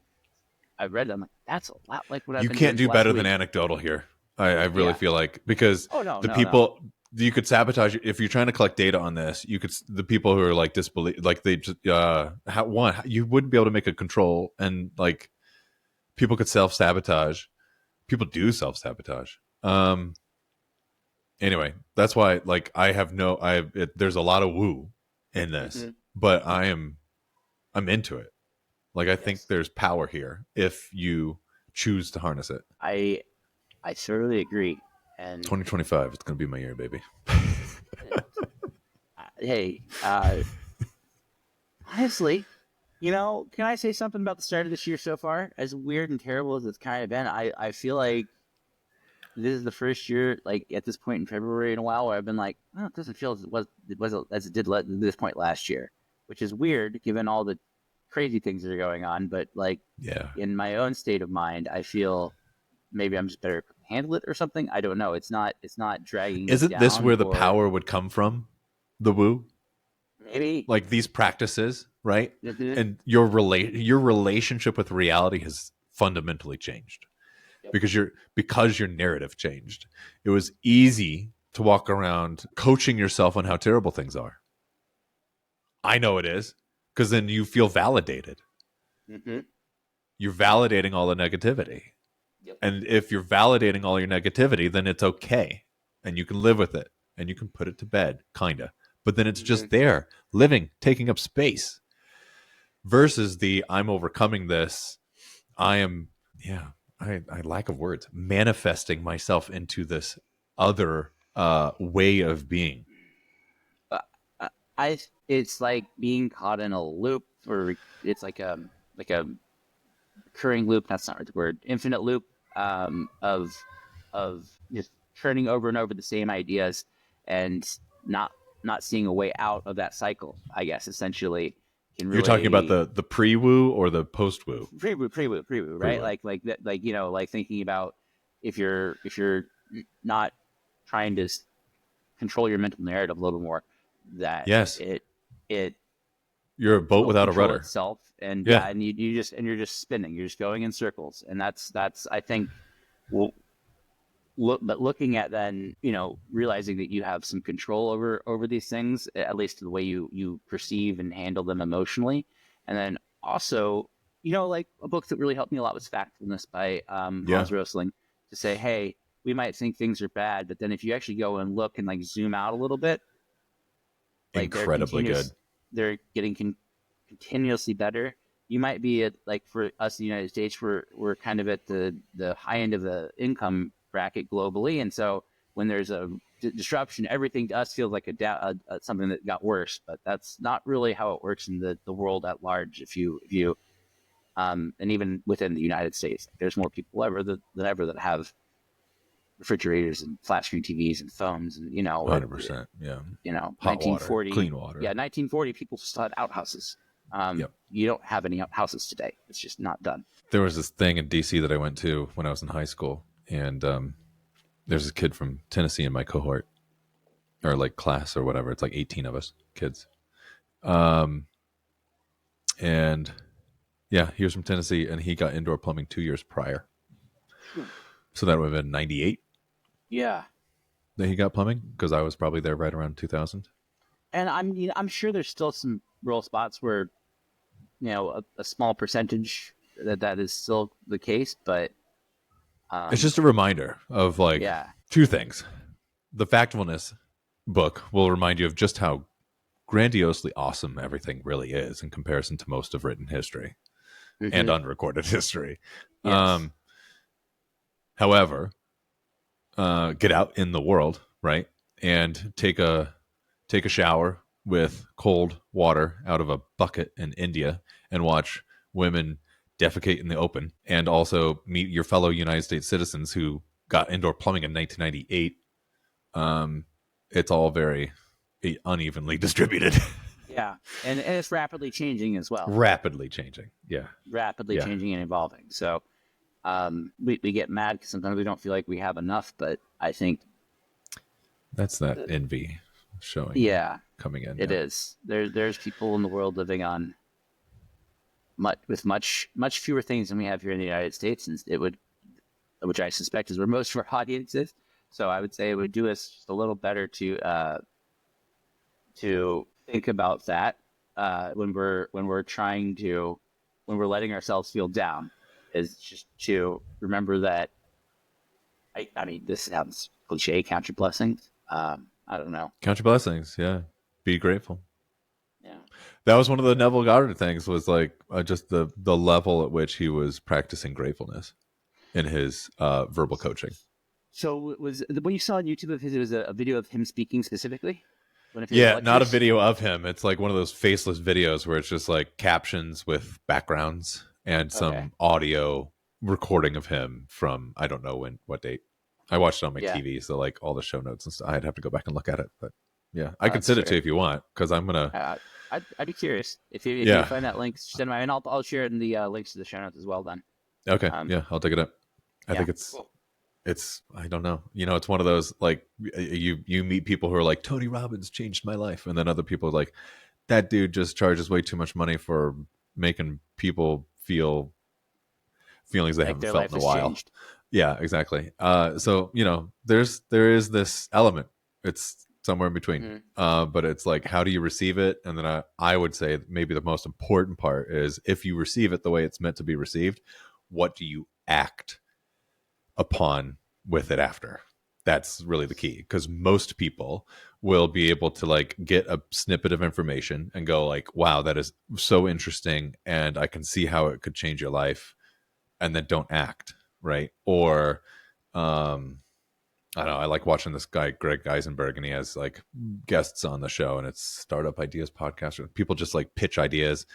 [SPEAKER 3] I read it, I'm like, that's a lot like what I've been doing.
[SPEAKER 1] You can't do better than anecdotal here. I really feel like, because people. You could sabotage if you're trying to collect data on this. You could, the people who are like disbelief, like they just you wouldn't be able to make a control, and like people could self-sabotage. People do self-sabotage. Anyway, that's why, like, there's a lot of woo in this, but I'm into it. Like, I think there's power here if you choose to harness it.
[SPEAKER 3] I certainly agree. And
[SPEAKER 1] 2025, it's gonna be my year, baby.
[SPEAKER 3] Hey, honestly, you know, can I say something about the start of this year so far? As weird and terrible as it's kind of been, I feel like this is the first year, like at this point in February in a while, where I've been like, oh, it doesn't feel as it did at this point last year, which is weird given all the crazy things that are going on. But like, in my own state of mind, I feel maybe I'm just better handle it or something. I don't know. It's not dragging.
[SPEAKER 1] Isn't this where the power would come from? The woo?
[SPEAKER 3] Maybe.
[SPEAKER 1] Like these practices, right? And your relationship with reality has fundamentally changed. Because your narrative changed. It was easy to walk around coaching yourself on how terrible things are. I know it is, because then you feel validated. You're validating all the negativity.
[SPEAKER 3] Yep.
[SPEAKER 1] And if you're validating all your negativity, then it's okay. And you can live with it. And you can put it to bed, kind of. But then it's just there, living, taking up space. Versus the I'm overcoming this. I am, I lack of words, manifesting myself into this other way of being.
[SPEAKER 3] It's like being caught in a loop, or it's like a recurring loop. That's not the word. Infinite loop of just turning over and over the same ideas and not seeing a way out of that cycle. I guess essentially can really.
[SPEAKER 1] You're talking about the pre-woo or the post-woo?
[SPEAKER 3] Pre-woo, right? Like thinking about if you're not trying to control your mental narrative a little more, that
[SPEAKER 1] yes,
[SPEAKER 3] it
[SPEAKER 1] you're a boat without a rudder
[SPEAKER 3] itself, and you're just spinning, you're just going in circles, and that's I think, well, but looking at then, realizing that you have some control over these things, at least the way you perceive and handle them emotionally, and then also, like a book that really helped me a lot was Factfulness by Hans Rosling, to say, hey, we might think things are bad, but then if you actually go and look and like zoom out a little bit, like
[SPEAKER 1] incredibly good.
[SPEAKER 3] They're getting continuously better. You might be at, like, for us in the United States, we're kind of at the high end of the income bracket globally, and so when there's a disruption, everything to us feels like something that got worse. But that's not really how it works in the world at large. If you and even within the United States, there's more people than ever that have refrigerators and flat screen TVs and phones, and
[SPEAKER 1] 100%, yeah. Hot
[SPEAKER 3] 1940,
[SPEAKER 1] water, clean water.
[SPEAKER 3] Yeah, 1940 people still had outhouses. You don't have any outhouses today. It's just not done.
[SPEAKER 1] There was this thing in DC that I went to when I was in high school, and there's a kid from Tennessee in my cohort, or like class or whatever. It's like 18 of us kids, and yeah, he was from Tennessee, and he got indoor plumbing 2 years prior. So that would have been 98.
[SPEAKER 3] Yeah,
[SPEAKER 1] that he got plumbing, because I was probably there right around 2000.
[SPEAKER 3] And I'm sure there's still some rural spots where, a small percentage that is still the case, but
[SPEAKER 1] it's just a reminder of two things. The Factfulness book will remind you of just how grandiosely awesome everything really is in comparison to most of written history and unrecorded history.
[SPEAKER 3] Yes.
[SPEAKER 1] However, get out in the world, right, and take a shower with cold water out of a bucket in India and watch women defecate in the open, and also meet your fellow United States citizens who got indoor plumbing in 1998. It's all very unevenly distributed.
[SPEAKER 3] Yeah, and it's rapidly changing as well.
[SPEAKER 1] Rapidly changing, yeah.
[SPEAKER 3] Rapidly changing and evolving. So we get mad because sometimes we don't feel like we have enough, but I think
[SPEAKER 1] that's that envy showing.
[SPEAKER 3] Yeah,
[SPEAKER 1] coming in.
[SPEAKER 3] It is. There's people in the world living on much fewer things than we have here in the United States, and which I suspect is where most of our audience is. So I would say it would do us just a little better to think about that when we're letting ourselves feel down, is just to remember that. I mean, this sounds cliche. Count your blessings. I don't know.
[SPEAKER 1] Count your blessings. Yeah, be grateful.
[SPEAKER 3] Yeah,
[SPEAKER 1] that was one of the Neville Goddard things. Was like just the level at which he was practicing gratefulness in his verbal coaching.
[SPEAKER 3] So was when you saw on YouTube of his, it was a video of him speaking specifically?
[SPEAKER 1] Yeah, not a video of him. It's like one of those faceless videos where it's just like captions with backgrounds and some audio recording of him from, I don't know what date. I watched it on my TV, so like all the show notes and stuff. I'd have to go back and look at it, but yeah, I can send it to you if you want, because I'm gonna.
[SPEAKER 3] I'd be curious if you find that link. Send my, and I'll share it in the links to the show notes as well. Then.
[SPEAKER 1] Okay. Yeah, I'll take it up. I think it's. Cool. It's, I don't know. It's one of those, like, you meet people who are like, Tony Robbins changed my life. And then other people are like, that dude just charges way too much money for making people feel feelings they haven't felt in a while. Changed. Yeah, exactly. So, there is this element. It's somewhere in between. But it's like, how do you receive it? And then I would say maybe the most important part is, if you receive it the way it's meant to be received, what do you act upon with it after. That's really the key, because most people will be able to like get a snippet of information and go like, wow, that is so interesting and I can see how it could change your life, and then don't act, right? Or I don't know, I like watching this guy Greg Eisenberg, and he has like guests on the show, and it's Startup Ideas Podcast, or people just like pitch ideas,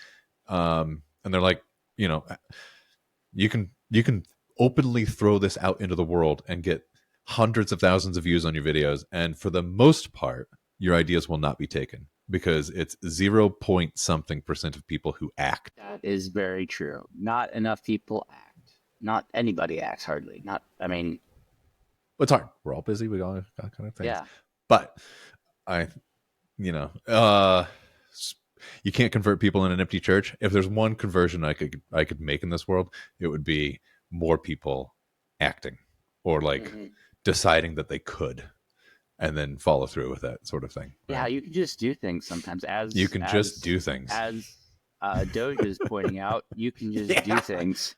[SPEAKER 1] and they're like, you know, you can openly throw this out into the world and get hundreds of thousands of views on your videos, and for the most part your ideas will not be taken, because it's 0 point something percent of people who act.
[SPEAKER 3] That is very true. Not enough people act. Not anybody acts, hardly. Not, I mean,
[SPEAKER 1] It's hard. We're all busy. We all got kind of things.
[SPEAKER 3] yeah.
[SPEAKER 1] But you can't convert people in an empty church. If there's one conversion I could make in this world, it would be more people acting, or like deciding that they could, and then follow through with that sort of thing. Right?
[SPEAKER 3] Yeah, you can just do things sometimes.
[SPEAKER 1] Just do things.
[SPEAKER 3] As Doge is pointing out, you can just do things.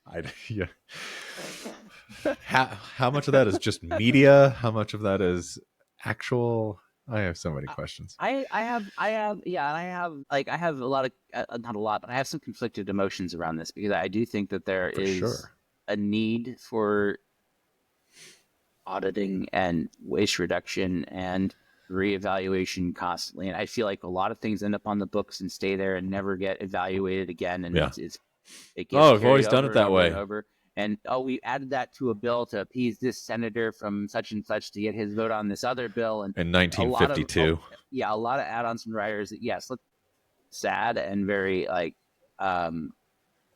[SPEAKER 1] Yeah. How much of that is just media? How much of that is actual? I have so many questions.
[SPEAKER 3] I have a lot of, not a lot, but I have some conflicted emotions around this, because I do think that there is a need for auditing and waste reduction and reevaluation constantly. And I feel like a lot of things end up on the books and stay there and never get evaluated again. And it gets
[SPEAKER 1] I've always done it that way.
[SPEAKER 3] And we added that to a bill to appease this senator from such and such to get his vote on this other bill. And
[SPEAKER 1] in 1952,
[SPEAKER 3] a lot of add-ons and riders that, yes, look sad and very like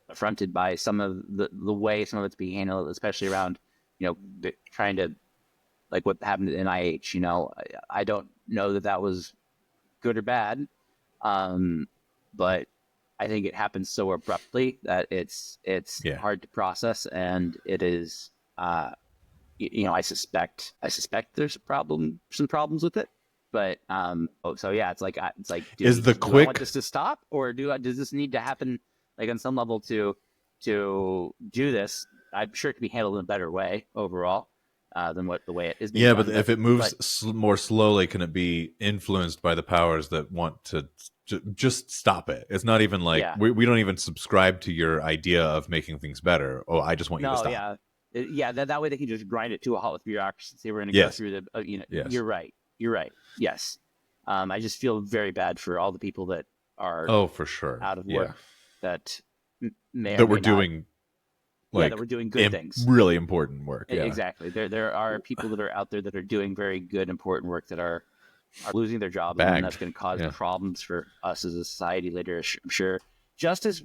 [SPEAKER 3] affronted by some of the way some of it's being handled, especially around, trying to, like what happened at NIH. I don't know that was good or bad, but I think it happens so abruptly that it's hard to process, and it is, I suspect there's some problems with it, but it's like, do I want this to stop, or does this need to happen like on some level to do this? I'm sure it can be handled in a better way overall than the way it is being done.
[SPEAKER 1] But if it moves more slowly, can it be influenced by the powers that want to just stop it? It's not even like we don't even subscribe to your idea of making things better. Oh, I just want you to stop.
[SPEAKER 3] That way they can just grind it to a halt with bureaucracy. Say we're going to go through the.
[SPEAKER 1] Yes.
[SPEAKER 3] You're right. Yes, I just feel very bad for all the people that are
[SPEAKER 1] for sure
[SPEAKER 3] out of work that
[SPEAKER 1] we're doing.
[SPEAKER 3] That we're doing good things,
[SPEAKER 1] really important work. Yeah.
[SPEAKER 3] Exactly. There are people that are out there that are doing very good, important work that are losing their job, and that's going to cause problems for us as a society later. I'm sure. Just as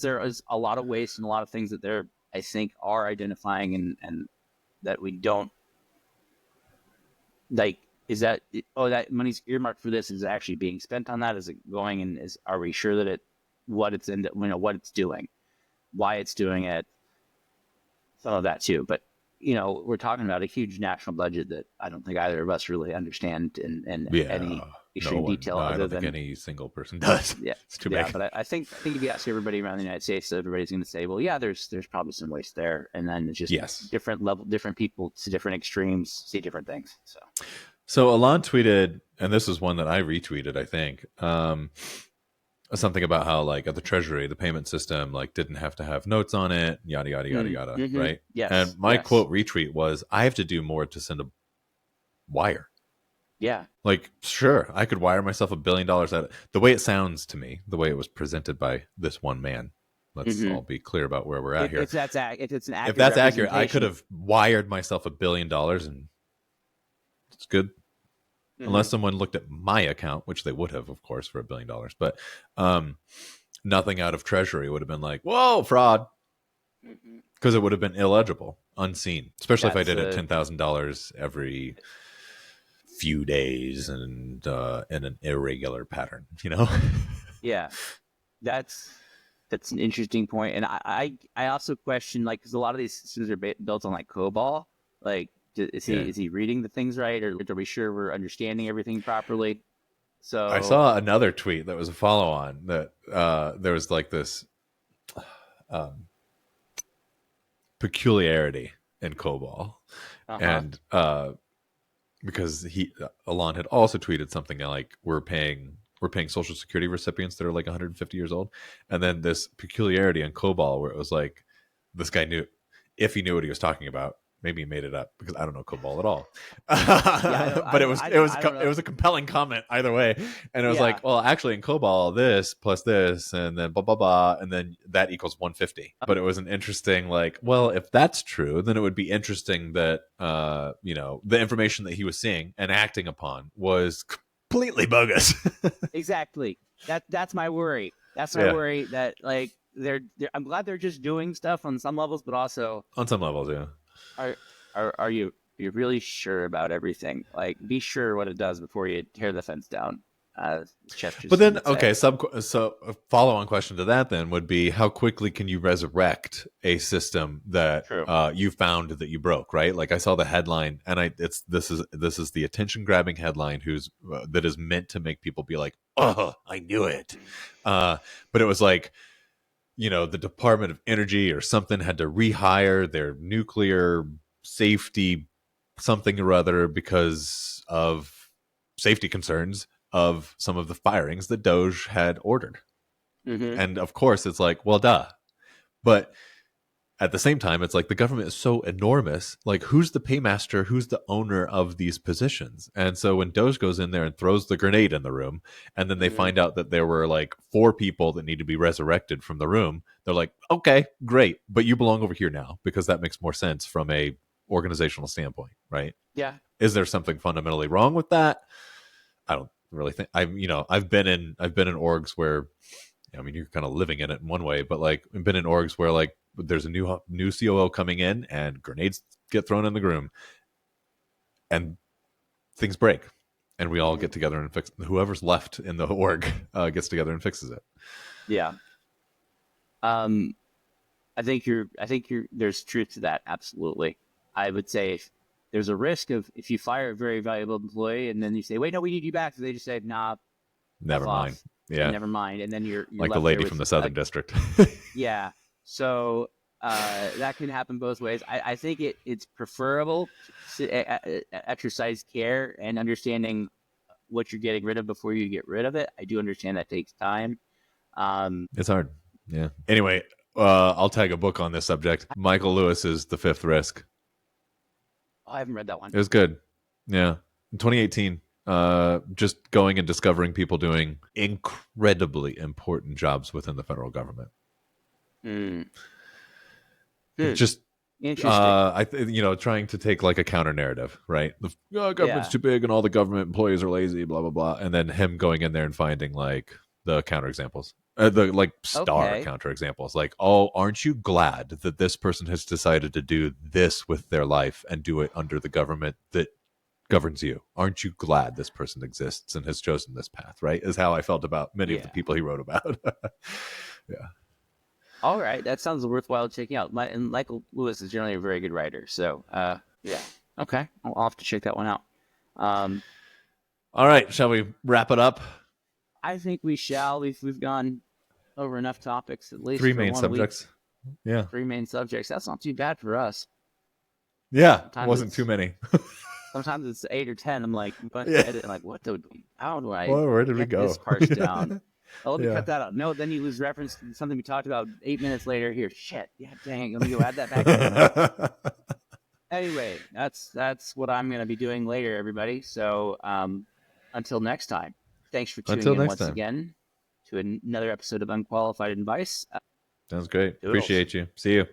[SPEAKER 3] there is a lot of waste and a lot of things that they're, I think, are identifying and that we don't like. Is that that money's earmarked for this? Is it actually being spent on that? Is it going, and are we sure that what it's doing? Why it's doing it, some of that too. But, we're talking about a huge national budget that I don't think either of us really understand in any extreme detail.
[SPEAKER 1] I don't think any single person does.
[SPEAKER 3] Yeah,
[SPEAKER 1] it's too big.
[SPEAKER 3] But I think if you ask everybody around the United States, everybody's going to say, well, yeah, there's probably some waste there. And then it's just different people to different extremes see different things.
[SPEAKER 1] So Alon tweeted, and this is one that I retweeted, I think, something about how, like, at the Treasury, the payment system, like, didn't have to have notes on it, yada, yada, yada, yada, right?
[SPEAKER 3] Yes.
[SPEAKER 1] And my quote retweet was, I have to do more to send a wire.
[SPEAKER 3] Yeah.
[SPEAKER 1] Like, sure, I could wire myself $1 billion out. The way it sounds to me, the way it was presented by this one man, let's all be clear about where we're at here.
[SPEAKER 3] If that's accurate,
[SPEAKER 1] I could have wired myself $1 billion, and it's good. Unless someone looked at my account, which they would have, of course, for $1 billion. But nothing out of Treasury would have been like, whoa, fraud. Because it would have been illegible, unseen. Especially if I did it $10,000 every few days and in an irregular pattern,
[SPEAKER 3] Yeah, that's an interesting point. And I also question, like, because a lot of these systems are built on, like, COBOL. Like, is he reading the things right, or are we sure we're understanding everything properly? So
[SPEAKER 1] I saw another tweet that was a follow-on that there was like this peculiarity in COBOL.
[SPEAKER 3] Uh-huh.
[SPEAKER 1] And because Alon had also tweeted something like, we're paying Social Security recipients that are like 150 years old. And then this peculiarity in COBOL where it was like, this guy knew, if he knew what he was talking about, maybe he made it up because I don't know COBOL at all. But it was a compelling comment either way. And it was like, well, actually in COBOL, this plus this, and then blah, blah, blah. And then that equals 150. But it was an interesting, like, well, if that's true, then it would be interesting that, the information that he was seeing and acting upon was completely bogus.
[SPEAKER 3] Exactly. That's my worry. That's my worry that like I'm glad they're just doing stuff on some levels, but also
[SPEAKER 1] on some levels, yeah.
[SPEAKER 3] Are you really sure about everything? Like, be sure what it does before you tear the fence down.
[SPEAKER 1] But then, okay, so a follow-on question to that then would be, how quickly can you resurrect a system that you found that you broke? Right? Like I saw the headline, and this is the attention-grabbing headline that is meant to make people be like, oh, I knew it. But it was like, the Department of Energy or something had to rehire their nuclear safety something or other because of safety concerns of some of the firings that Doge had ordered. Mm-hmm. And of course it's like, well, duh. But at the same time, it's like the government is so enormous. Like, who's the paymaster? Who's the owner of these positions? And so when Doge goes in there and throws the grenade in the room, and then they find out that there were like 4 people that need to be resurrected from the room, they're like, okay, great. But you belong over here now because that makes more sense from a organizational standpoint, right?
[SPEAKER 3] Yeah.
[SPEAKER 1] Is there something fundamentally wrong with that? I don't really think. I've been in orgs where, you're kind of living in it in one way, but like I've been in orgs where like there's a new COO coming in and grenades get thrown in the room and things break, and we all get together and fix. Whoever's left in the org gets together and fixes it.
[SPEAKER 3] Yeah. I think there's truth to that. Absolutely. I would say there's a risk of if you fire a very valuable employee and then you say, wait, no, we need you back. So they just say, nah,
[SPEAKER 1] never mind.
[SPEAKER 3] Off.
[SPEAKER 1] Yeah.
[SPEAKER 3] Never mind. And then you're
[SPEAKER 1] like the lady from the Southern District.
[SPEAKER 3] Yeah. So that can happen both ways. I think it's preferable to exercise care and understanding what you're getting rid of before you get rid of it. I do understand that takes time.
[SPEAKER 1] It's hard. Yeah. Anyway, I'll tag a book on this subject. Michael Lewis's The Fifth Risk.
[SPEAKER 3] Oh, I haven't read that one.
[SPEAKER 1] It was good. Yeah. In 2018, just going and discovering people doing incredibly important jobs within the federal government. Just interesting. Trying to take like a counter narrative, right? The government's too big and all the government employees are lazy, blah blah blah, and then him going in there and finding like the counter examples, the like star counter examples. Like, oh, aren't you glad that this person has decided to do this with their life and do it under the government that governs you? Aren't you glad this person exists and has chosen this path? Right? Is how I felt about many of the people he wrote about. Yeah.
[SPEAKER 3] All right, that sounds worthwhile checking out. And Michael Lewis is generally a very good writer, so yeah. Okay, I'll have to check that one out.
[SPEAKER 1] All right, shall we wrap it up?
[SPEAKER 3] I think we shall. We've gone over enough topics, at least
[SPEAKER 1] 3 main subjects.
[SPEAKER 3] Week.
[SPEAKER 1] Yeah,
[SPEAKER 3] 3 main subjects. That's not too bad for us.
[SPEAKER 1] Yeah, it wasn't too many.
[SPEAKER 3] Sometimes it's 8 or 10. I'm like, edit, I'm like, how do I?
[SPEAKER 1] Well, where did we go?
[SPEAKER 3] This part down. Oh, let me cut that out. No, then you lose reference to something we talked about 8 minutes later. Here, shit. Yeah, dang. Let me go add that back in. Anyway, that's what I'm going to be doing later, everybody. So until next time, thanks for tuning in once again to another episode of Unqualified Advice.
[SPEAKER 1] Sounds great. Appreciate you. See you.